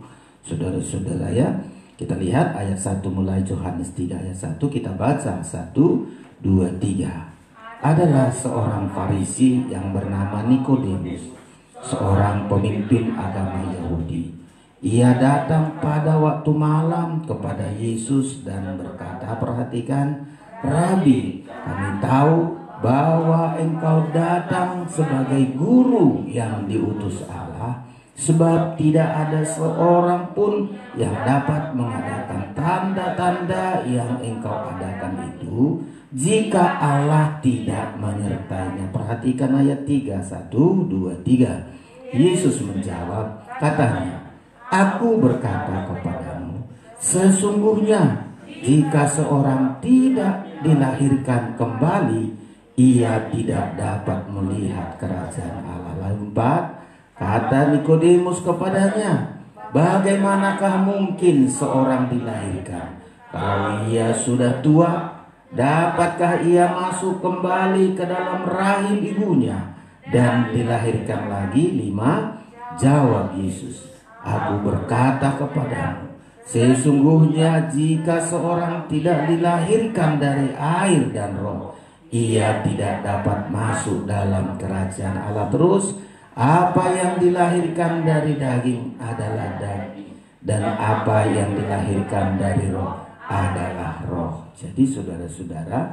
S4: saudara-saudara, ya. Kita lihat ayat 1 mulai, Yohanes 3 ayat 1, kita baca 1, 2, 3. Adalah seorang Farisi yang bernama Nikodemus, seorang pemimpin agama Yahudi. Ia datang pada waktu malam kepada Yesus dan berkata, perhatikan, Rabi, kami tahu bahwa engkau datang sebagai guru yang diutus Allah, sebab tidak ada seorang pun yang dapat mengadakan tanda-tanda yang engkau adakan itu jika Allah tidak menyertainya. Perhatikan ayat 3, 1, 2, 3. Yesus menjawab, katanya, aku berkata kepadamu, sesungguhnya jika seorang tidak dilahirkan kembali, ia tidak dapat melihat kerajaan Allah. Lalu 4, kata Nikodemus kepadanya, bagaimanakah mungkin seorang dilahirkan kalau ia sudah tua? Dapatkah ia masuk kembali ke dalam rahim ibunya dan dilahirkan lagi? 5, jawab Yesus, aku berkata kepadamu, sesungguhnya jika seorang tidak dilahirkan dari air dan Roh, ia tidak dapat masuk dalam kerajaan Allah. Terus, apa yang dilahirkan dari daging adalah daging, dan apa yang dilahirkan dari Roh adalah Roh. Jadi saudara-saudara,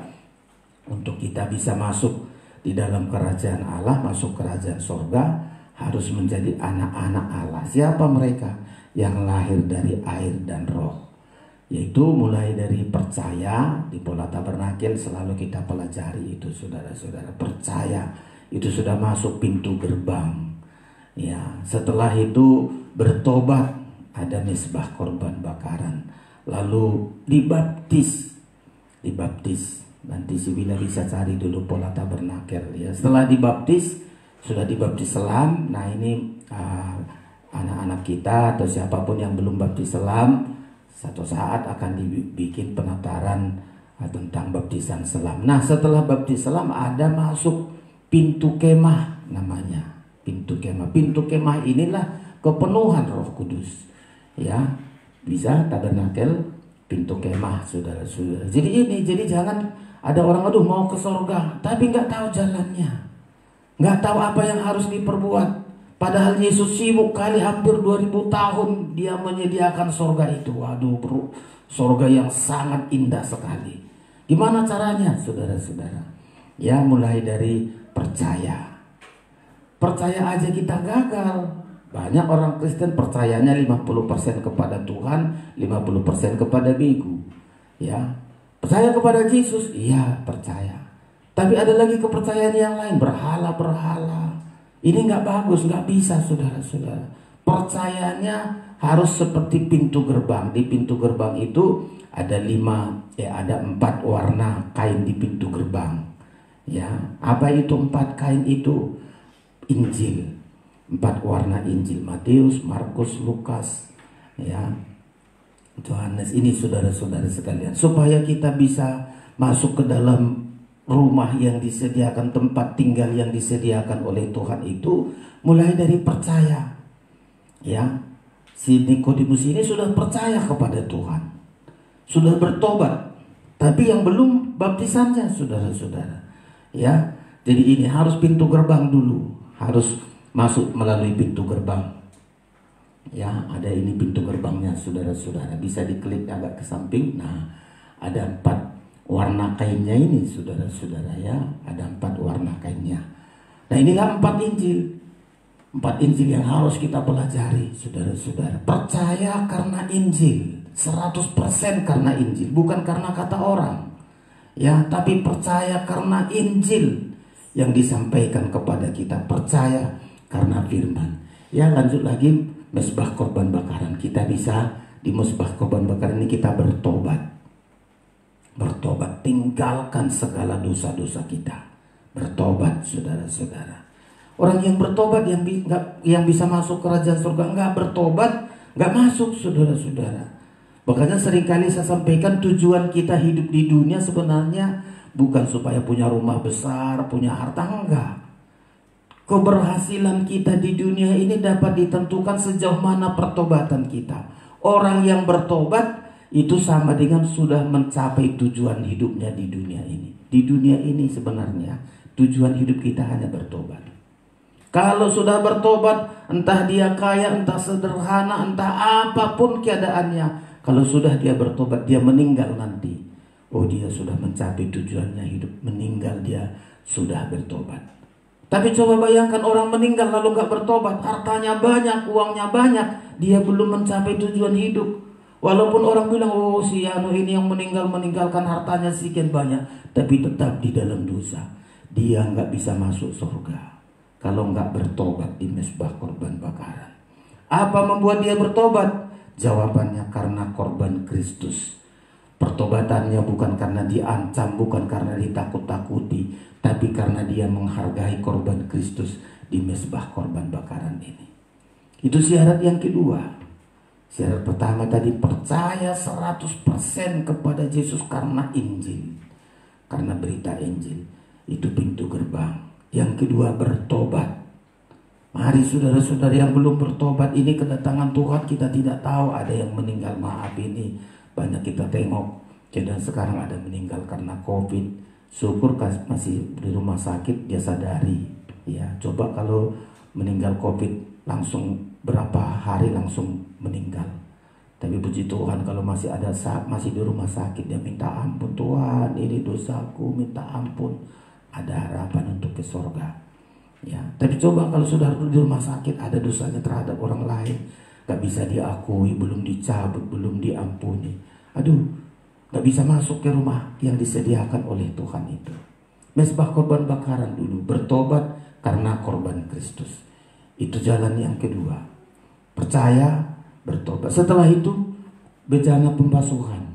S4: untuk kita bisa masuk di dalam kerajaan Allah, masuk kerajaan surga, harus menjadi anak-anak Allah. Siapa mereka? Yang lahir dari air dan Roh, yaitu mulai dari percaya. Di Pola Tabernakel selalu kita pelajari itu, saudara-saudara. Percaya itu sudah masuk pintu gerbang. Ya, setelah itu bertobat, ada mezbah korban bakaran, lalu dibaptis. Nanti si Bila bisa cari dulu Pola Tabernakel, ya. Setelah dibaptis, sudah dibaptis selam. Nah, ini anak-anak kita atau siapapun yang belum baptis selam, satu saat akan dibikin penataran tentang baptisan selam. Nah, setelah baptis selam ada masuk pintu kemah namanya. Pintu kemah. Pintu kemah inilah kepenuhan Roh Kudus. Ya, bisa tabernakel, pintu kemah, saudara-saudara. Jadi jangan ada orang, aduh mau ke surga, tapi nggak tahu jalannya, nggak tahu apa yang harus diperbuat. Padahal Yesus sibuk kali, hampir 2000 tahun Dia menyediakan surga itu. Waduh bro, surga yang sangat indah sekali. Gimana caranya, saudara-saudara? Ya, mulai dari percaya. Percaya aja kita gagal. Banyak orang Kristen percayanya 50% kepada Tuhan, 50% kepada bigu. Ya, percaya kepada Yesus, iya percaya. Tapi ada lagi kepercayaan yang lain, berhala-berhala. Ini nggak bagus, nggak bisa, saudara-saudara. percayanya harus seperti pintu gerbang. Di pintu gerbang itu ada 4 warna kain di pintu gerbang. Ya, apa itu 4 kain itu? Injil. 4 warna Injil: Matius, Markus, Lukas, ya, Yohanes. Ini saudara-saudara sekalian, supaya kita bisa masuk ke dalam rumah yang disediakan, tempat tinggal yang disediakan oleh Tuhan itu mulai dari percaya. Ya, si Nikodemus ini sudah percaya kepada Tuhan, sudah bertobat, tapi yang belum baptisannya, saudara-saudara. Ya, jadi ini harus pintu gerbang dulu, harus masuk melalui pintu gerbang. Ya, ada ini pintu gerbangnya, saudara-saudara. Bisa diklik agak ke samping. Nah, ada 4 warna kainnya ini, saudara-saudara, ya. Ada 4 warna kainnya. Nah, inilah 4 Injil. 4 Injil yang harus kita pelajari, saudara-saudara. Percaya karena Injil, 100% karena Injil, bukan karena kata orang. Ya, tapi percaya karena Injil yang disampaikan kepada kita. Percaya karena firman. Ya, lanjut lagi, mesbah korban bakaran. Kita bisa di mesbah korban bakaran ini kita bertobat. Bertobat, tinggalkan segala dosa-dosa kita. Bertobat, saudara-saudara. Orang yang bertobat yang bisa masuk kerajaan surga, nggak bertobat nggak masuk, saudara-saudara. Makanya seringkali saya sampaikan, tujuan kita hidup di dunia sebenarnya bukan supaya punya rumah besar, punya harta, enggak. Keberhasilan kita di dunia ini dapat ditentukan sejauh mana pertobatan kita. Orang yang bertobat itu sama dengan sudah mencapai tujuan hidupnya di dunia ini. Di dunia ini sebenarnya tujuan hidup kita hanya bertobat. Kalau sudah bertobat, entah dia kaya, entah sederhana, entah apapun keadaannya, kalau sudah dia bertobat, dia meninggal nanti, oh, dia sudah mencapai tujuannya hidup. Meninggal dia sudah bertobat. Tapi coba bayangkan orang meninggal lalu gak bertobat, hartanya banyak, uangnya banyak, dia belum mencapai tujuan hidup. Walaupun orang bilang, oh, si Anu ini yang meninggalkan hartanya sekian banyak, tapi tetap di dalam dosa. Dia gak bisa masuk surga kalau gak bertobat di mesbah korban bakaran. Apa membuat dia bertobat? Jawabannya karena korban Kristus. Pertobatannya bukan karena diancam, bukan karena ditakut-takuti, tapi karena dia menghargai korban Kristus di mesbah korban bakaran ini. Itu syarat yang kedua. Syarat pertama tadi, percaya 100% kepada Yesus karena Injil, karena berita Injil. Itu pintu gerbang. Yang kedua, bertobat. Mari saudara-saudara yang belum bertobat, ini kedatangan Tuhan kita tidak tahu. Ada yang meninggal, maaf, ini banyak kita tengok. Dan sekarang ada meninggal karena COVID. Syukur masih di rumah sakit, dia sadari. Ya, coba kalau meninggal COVID langsung berapa hari langsung meninggal. Tapi puji Tuhan kalau masih ada masih di rumah sakit, dia minta ampun, Tuhan ini dosaku, minta ampun. Ada harapan untuk ke surga. Ya, tapi coba kalau sudah di rumah sakit ada dosanya terhadap orang lain, gak bisa diakui, belum dicabut, belum diampuni. Aduh, gak bisa masuk ke rumah yang disediakan oleh Tuhan itu. Mesbah korban bakaran dulu, bertobat karena korban Kristus. Itu jalan yang kedua. Percaya, bertobat. Setelah itu, bejana pembasuhan.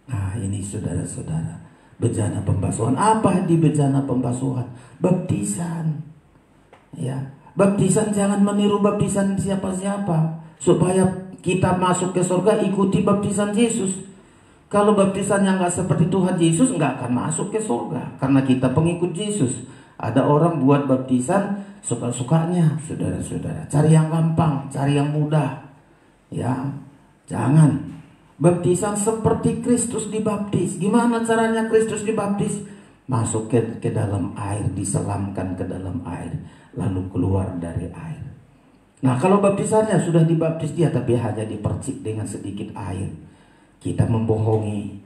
S4: Nah, ini saudara-saudara, bejana pembasuhan. Apa di bejana pembasuhan? Baptisan. Ya, baptisan jangan meniru baptisan siapa-siapa. Supaya kita masuk ke surga, ikuti baptisan Yesus. Kalau baptisan yang gak seperti Tuhan Yesus, gak akan masuk ke surga. Karena kita pengikut Yesus. Ada orang buat baptisan suka-sukanya, saudara-saudara. Cari yang gampang, cari yang mudah. Ya, jangan. Baptisan seperti Kristus dibaptis. Gimana caranya Kristus dibaptis? Masuk ke dalam air, diselamkan ke dalam air, lalu keluar dari air. Nah, kalau baptisannya sudah dibaptis dia, tapi hanya dipercik dengan sedikit air, kita membohongi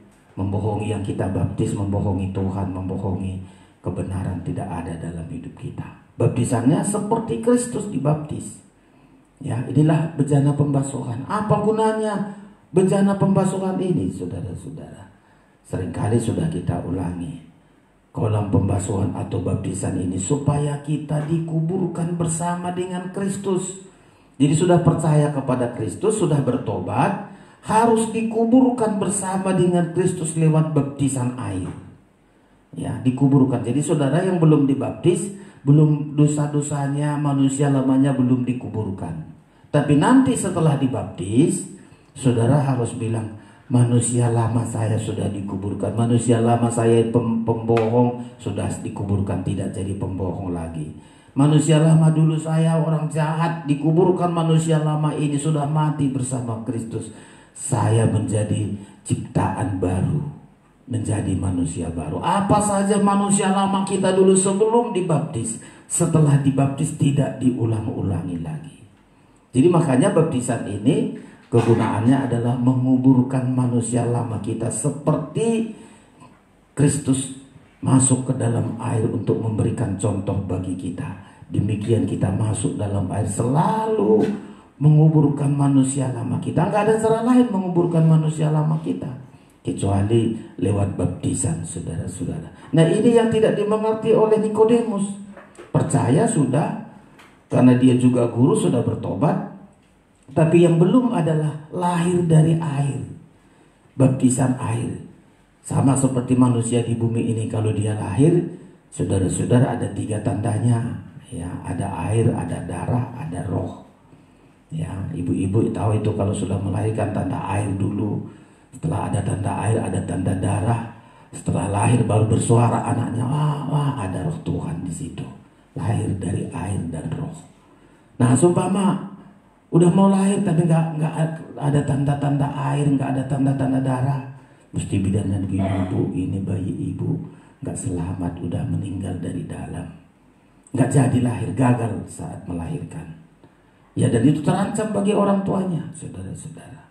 S4: yang kita baptis, membohongi Tuhan, membohongi kebenaran tidak ada dalam hidup kita. Baptisannya seperti Kristus dibaptis. Ya, inilah bejana pembasuhan. Apa gunanya bejana pembasuhan ini, saudara-saudara? Seringkali sudah kita ulangi. Kolam pembasuhan atau baptisan ini supaya kita dikuburkan bersama dengan Kristus. Jadi sudah percaya kepada Kristus, sudah bertobat, harus dikuburkan bersama dengan Kristus lewat baptisan air. Ya, dikuburkan. Jadi saudara yang belum dibaptis, belum dosa-dosanya, manusia lamanya belum dikuburkan. Tapi nanti setelah dibaptis, saudara harus bilang, manusia lama saya sudah dikuburkan. Manusia lama saya pembohong sudah dikuburkan, tidak jadi pembohong lagi. Manusia lama dulu saya orang jahat, dikuburkan. Manusia lama ini sudah mati bersama Kristus. Saya menjadi ciptaan baru, menjadi manusia baru. Apa saja manusia lama kita dulu sebelum dibaptis, setelah dibaptis tidak diulang-ulangi lagi. Jadi makanya baptisan ini kegunaannya adalah menguburkan manusia lama kita seperti Kristus masuk ke dalam air untuk memberikan contoh bagi kita. Demikian kita masuk dalam air, selalu menguburkan manusia lama kita. Nggak ada cara lain menguburkan manusia lama kita kecuali lewat baptisan, saudara-saudara. Nah, ini yang tidak dimengerti oleh Nikodemus. Percaya sudah, karena dia juga guru, sudah bertobat. Tapi yang belum adalah lahir dari air, baptisan air. Sama seperti manusia di bumi ini, kalau dia lahir, saudara-saudara, ada 3 tandanya. Ya, ada air, ada darah, ada roh. Ya, ibu-ibu tahu itu kalau sudah melahirkan tanda air dulu. Setelah ada tanda air, ada tanda darah. Setelah lahir baru bersuara anaknya, wah ada roh Tuhan di situ. Lahir dari air dan roh. Nah, seumpama udah mau lahir tapi nggak ada tanda-tanda air, nggak ada tanda-tanda darah, mesti bidan dan ibu, ini bayi ibu nggak selamat, udah meninggal dari dalam. Nggak jadi lahir, gagal saat melahirkan. Ya, dan itu terancam bagi orang tuanya, saudara-saudara.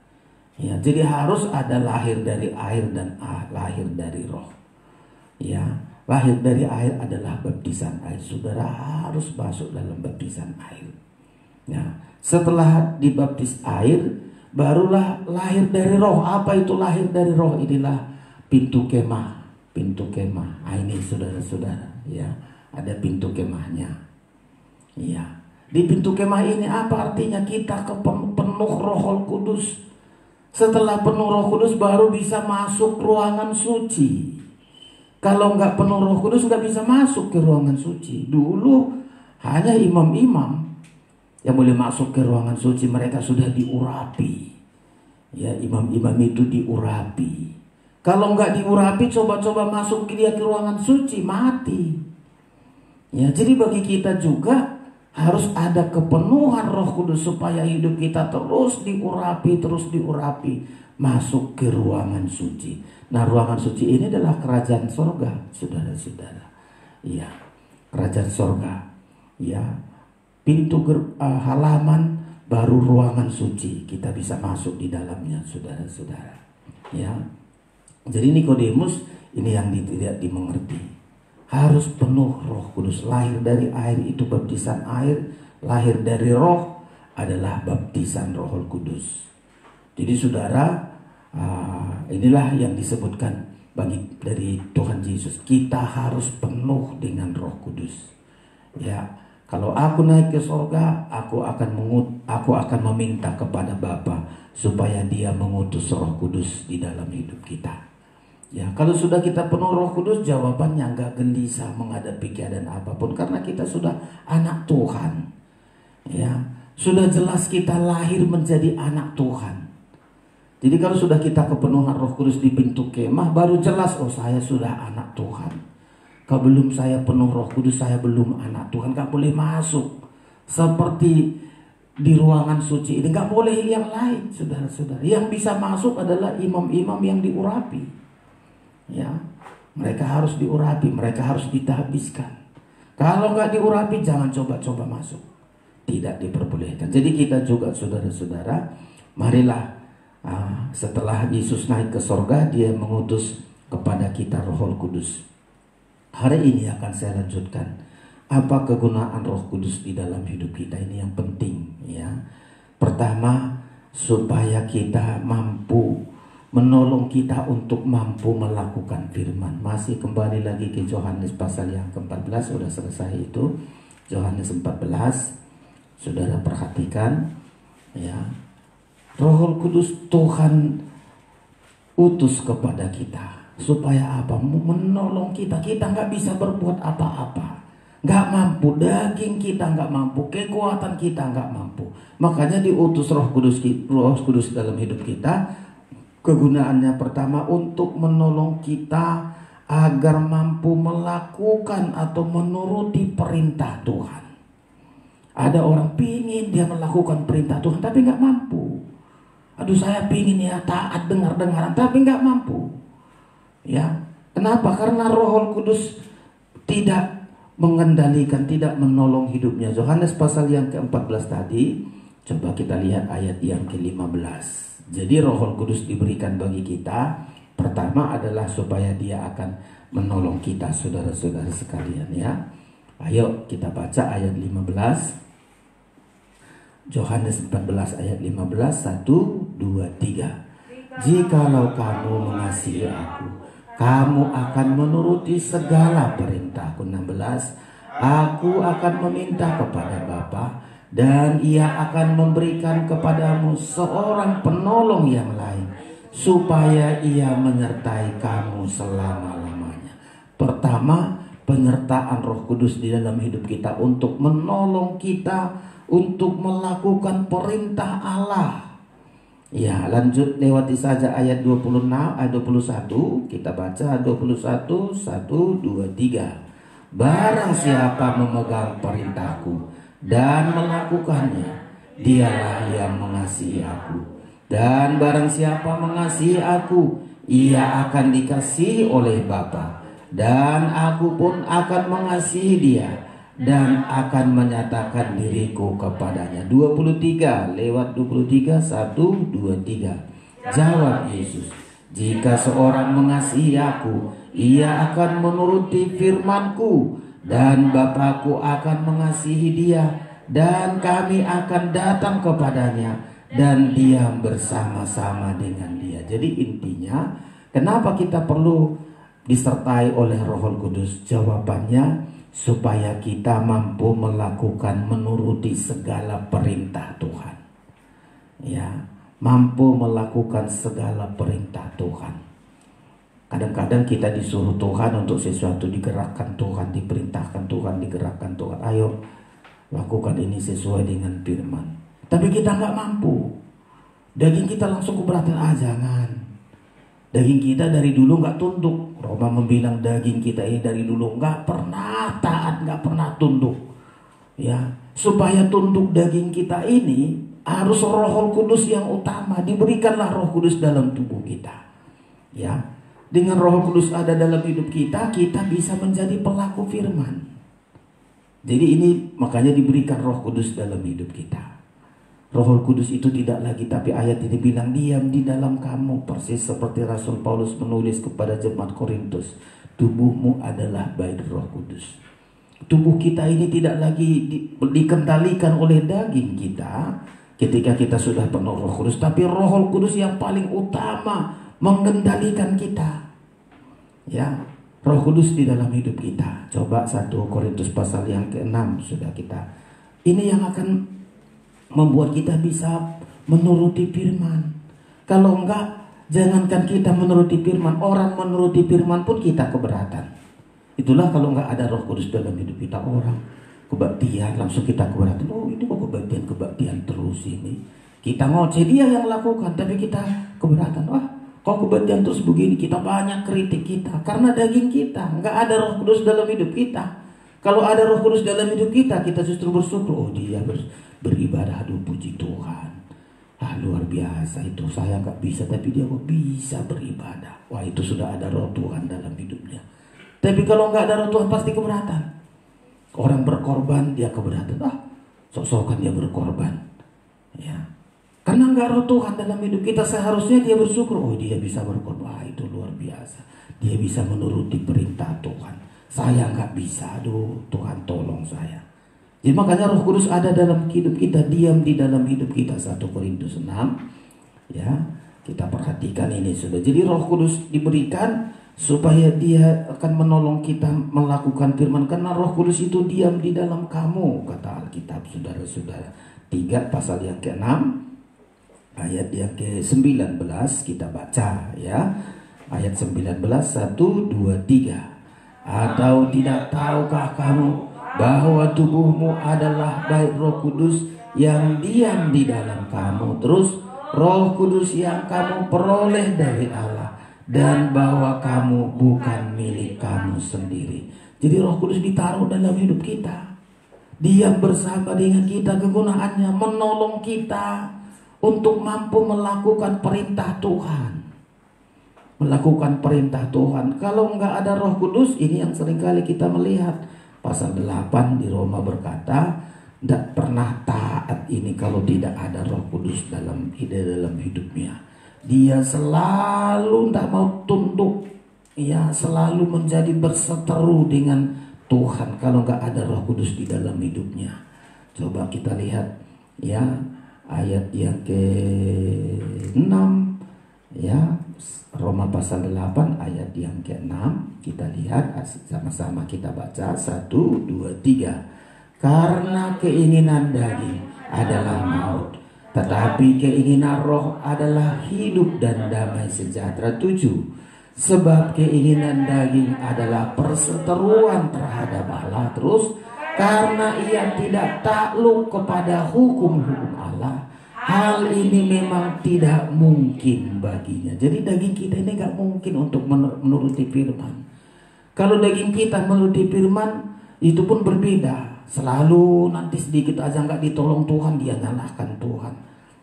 S4: Ya, jadi harus ada lahir dari air dan lahir dari roh. Ya, lahir dari air adalah baptisan air. Saudara harus masuk dalam baptisan air. Ya, setelah dibaptis air, barulah lahir dari roh. Apa itu lahir dari roh? Inilah pintu kemah, pintu kemah. Ini saudara-saudara, ya. Ada pintu kemahnya. Iya. Di pintu kemah ini apa artinya? Kita penuh Roh Kudus. Setelah penuh Roh Kudus baru bisa masuk ruangan suci. Kalau nggak penuh Roh Kudus nggak bisa masuk ke ruangan suci. Dulu hanya imam-imam yang boleh masuk ke ruangan suci, mereka sudah diurapi. Ya, imam-imam itu diurapi. Kalau nggak diurapi, coba-coba masuk dia ke ruangan suci, mati. Ya, jadi bagi kita juga harus ada kepenuhan Roh Kudus supaya hidup kita terus diurapi, masuk ke ruangan suci. Nah, ruangan suci ini adalah kerajaan sorga, saudara-saudara. Ya, kerajaan sorga. Ya, pintu halaman baru ruangan suci, kita bisa masuk di dalamnya, saudara-saudara. Ya, jadi Nikodemus ini yang tidak dimengerti. Harus penuh Roh Kudus. Lahir dari air itu baptisan air, lahir dari roh adalah baptisan Roh Kudus. Jadi saudara, inilah yang disebutkan dari Tuhan Yesus. Kita harus penuh dengan Roh Kudus. Ya, kalau aku naik ke surga, aku akan meminta kepada Bapa supaya Dia mengutus Roh Kudus di dalam hidup kita. Ya, kalau sudah kita penuh Roh Kudus, jawabannya nggak gelisah menghadapi keadaan apapun, karena kita sudah anak Tuhan. Ya, sudah jelas kita lahir menjadi anak Tuhan. Jadi kalau sudah kita kepenuhan Roh Kudus di pintu kemah, baru jelas, oh saya sudah anak Tuhan. Kalau belum saya penuh Roh Kudus, saya belum anak Tuhan, nggak boleh masuk. Seperti di ruangan suci ini, nggak boleh yang lain, saudara-saudara. Yang bisa masuk adalah imam-imam yang diurapi. Ya, mereka harus diurapi, mereka harus ditabiskan. Kalau nggak diurapi, jangan coba-coba masuk, tidak diperbolehkan. Jadi kita juga, saudara-saudara, marilah setelah Yesus naik ke sorga, Dia mengutus kepada kita Roh Kudus. Hari ini akan saya lanjutkan apa kegunaan Roh Kudus di dalam hidup kita. Ini yang penting, ya. Pertama, supaya kita mampu menolong kita untuk mampu melakukan firman. Masih kembali lagi ke Yohanes pasal yang ke-14, sudah selesai itu. Yohanes 14. Saudara perhatikan ya, Roh Kudus Tuhan utus kepada kita supaya apa? Menolong kita. Kita nggak bisa berbuat apa-apa, nggak mampu. Daging kita nggak mampu, kekuatan kita nggak mampu. Makanya diutus Roh Kudus dalam hidup kita. Kegunaannya pertama untuk menolong kita agar mampu melakukan atau menuruti perintah Tuhan. Ada orang pingin dia melakukan perintah Tuhan tapi nggak mampu. Aduh, saya pingin ya taat dengar-dengaran tapi nggak mampu. Ya, kenapa? Karena Roh Kudus tidak mengendalikan, tidak menolong hidupnya. Yohanes pasal yang ke-14 tadi, coba kita lihat ayat yang ke-15. Jadi Roh Kudus diberikan bagi kita, pertama adalah supaya dia akan menolong kita, saudara-saudara sekalian ya. Ayo kita baca ayat 15. Yohanes 14 ayat 15, 1, 2, 3. Jikalau kamu mengasihi aku, kamu akan menuruti segala perintahku. 16. Aku akan meminta kepada Bapa, dan ia akan memberikan kepadamu seorang penolong yang lain, supaya ia menyertai kamu selama-lamanya. Pertama, penyertaan Roh Kudus di dalam hidup kita untuk menolong kita untuk melakukan perintah Allah. Ya, lanjut lewati saja ayat 26, ayat 21. Kita baca 21, 1, 2, 3. Barang siapa memegang perintahku dan melakukannya, dialah yang mengasihi aku. Dan barang siapa mengasihi aku, ia akan dikasihi oleh Bapa. Dan aku pun akan mengasihi dia dan akan menyatakan diriku kepadanya. 23, lewat 23, 1, 2, 3. Jawab Yesus, jika seorang mengasihi aku, ia akan menuruti firman-Ku, dan Bapa-Ku akan mengasihi dia, dan kami akan datang kepadanya dan diam bersama-sama dengan dia. Jadi intinya, kenapa kita perlu disertai oleh Roh Kudus? Jawabannya, supaya kita mampu melakukan, menuruti segala perintah Tuhan. Ya, mampu melakukan segala perintah Tuhan. Kadang-kadang kita disuruh Tuhan untuk sesuatu, digerakkan Tuhan, diperintahkan Tuhan, digerakkan Tuhan. Ayo lakukan ini sesuai dengan firman. Tapi kita nggak mampu. Daging kita langsung keberatan, jangan. Daging kita dari dulu nggak tunduk. Roma membilang daging kita ini dari dulu nggak pernah taat, nggak pernah tunduk. Ya, supaya tunduk daging kita ini harus Roh Kudus yang utama. Diberikanlah Roh Kudus dalam tubuh kita. Ya, dengan Roh Kudus ada dalam hidup kita, kita bisa menjadi pelaku firman. Jadi ini makanya diberikan Roh Kudus dalam hidup kita. Roh Kudus itu tidak lagi, tapi ayat ini bilang diam di dalam kamu, persis seperti Rasul Paulus menulis kepada jemaat Korintus, tubuhmu adalah bait Roh Kudus. Tubuh kita ini tidak lagi dikendalikan oleh daging kita ketika kita sudah penuh Roh Kudus, tapi Roh Kudus yang paling utama mengendalikan kita. Ya, Roh Kudus di dalam hidup kita. Coba 1 Korintus pasal yang ke-6 sudah kita. Ini yang akan membuat kita bisa menuruti firman. Kalau enggak, jangankan kita menuruti firman, orang menuruti firman pun kita keberatan. Itulah kalau enggak ada Roh Kudus dalam hidup kita, orang kebaktian langsung kita keberatan. Oh, itu kok kebaktian terus ini. Kita ngoceh, dia yang lakukan, tapi kita keberatan. Wah, kok kebaktian terus begini? Kita banyak kritik kita karena daging kita. Enggak ada Roh Kudus dalam hidup kita. Kalau ada Roh Kudus dalam hidup kita, kita justru bersyukur. Oh, dia beribadah, aduh puji Tuhan, luar biasa itu, saya nggak bisa tapi dia kok bisa beribadah. Wah, itu sudah ada Roh Tuhan dalam hidupnya. Tapi kalau nggak ada Roh Tuhan pasti keberatan. Orang berkorban dia keberatan, sok-sokan dia berkorban, ya, karena nggak Roh Tuhan dalam hidup kita. Seharusnya dia bersyukur, oh dia bisa berkorban. Wah, itu luar biasa, dia bisa menuruti perintah Tuhan. Saya nggak bisa, aduh Tuhan tolong saya. Jadi makanya Roh Kudus ada dalam hidup kita, diam di dalam hidup kita. 1 Korintus 6. Ya, kita perhatikan ini sudah. Jadi Roh Kudus diberikan supaya dia akan menolong kita melakukan firman, karena Roh Kudus itu diam di dalam kamu, kata Alkitab, saudara-saudara. 3 pasal yang ke-6 ayat yang ke-19 kita baca ya. Ayat 19, 1, 2, 3. Atau tidak tahukah kamu bahwa tubuhmu adalah bait Roh Kudus yang diam di dalam kamu, terus Roh Kudus yang kamu peroleh dari Allah, dan bahwa kamu bukan milik kamu sendiri. Jadi Roh Kudus ditaruh dalam hidup kita, diam bersama dengan kita. Kegunaannya menolong kita untuk mampu melakukan perintah Tuhan. Melakukan perintah Tuhan. Kalau enggak ada Roh Kudus, ini yang seringkali kita melihat. Pasal 8 di Roma berkata, tidak pernah taat ini kalau tidak ada Roh Kudus dalam hidupnya. Dia selalu tidak mau tunduk, ya, selalu menjadi berseteru dengan Tuhan kalau enggak ada Roh Kudus di dalam hidupnya. Coba kita lihat ya, ayat yang ke-6 ya, Roma pasal 8 ayat yang ke-6, kita lihat sama-sama, kita baca 1, 2, 3. Karena keinginan daging adalah maut, tetapi keinginan roh adalah hidup dan damai sejahtera. 7. Sebab keinginan daging adalah perseteruan terhadap Allah. Terus, karena ia tidak takluk kepada hukum-hukum Allah, hal ini memang tidak mungkin baginya. Jadi daging kita ini gak mungkin untuk menuruti firman. Kalau daging kita menuruti firman, itu pun berbeda. Selalu nanti sedikit aja gak ditolong Tuhan, dia nyalahkan Tuhan.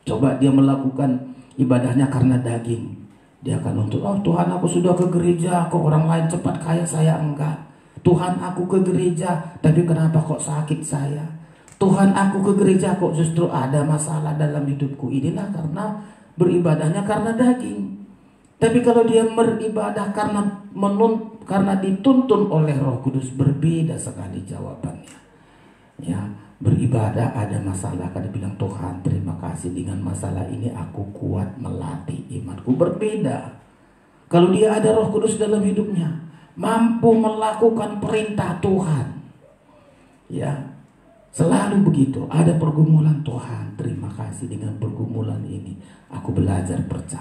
S4: Coba dia melakukan ibadahnya karena daging, dia akan nuntut, oh Tuhan aku sudah ke gereja, kok orang lain cepat kaya, saya enggak. Tuhan aku ke gereja, tapi kenapa kok sakit saya? Tuhan aku ke gereja kok justru ada masalah dalam hidupku. Inilah karena beribadahnya karena daging. Tapi kalau dia beribadah karena dituntun oleh Roh Kudus, berbeda sekali jawabannya. Ya, beribadah ada masalah, kan bilang Tuhan terima kasih, dengan masalah ini aku kuat melatih imanku. Berbeda kalau dia ada Roh Kudus dalam hidupnya, mampu melakukan perintah Tuhan. Ya, selalu begitu. Ada pergumulan, Tuhan terima kasih, dengan pergumulan ini aku belajar percaya.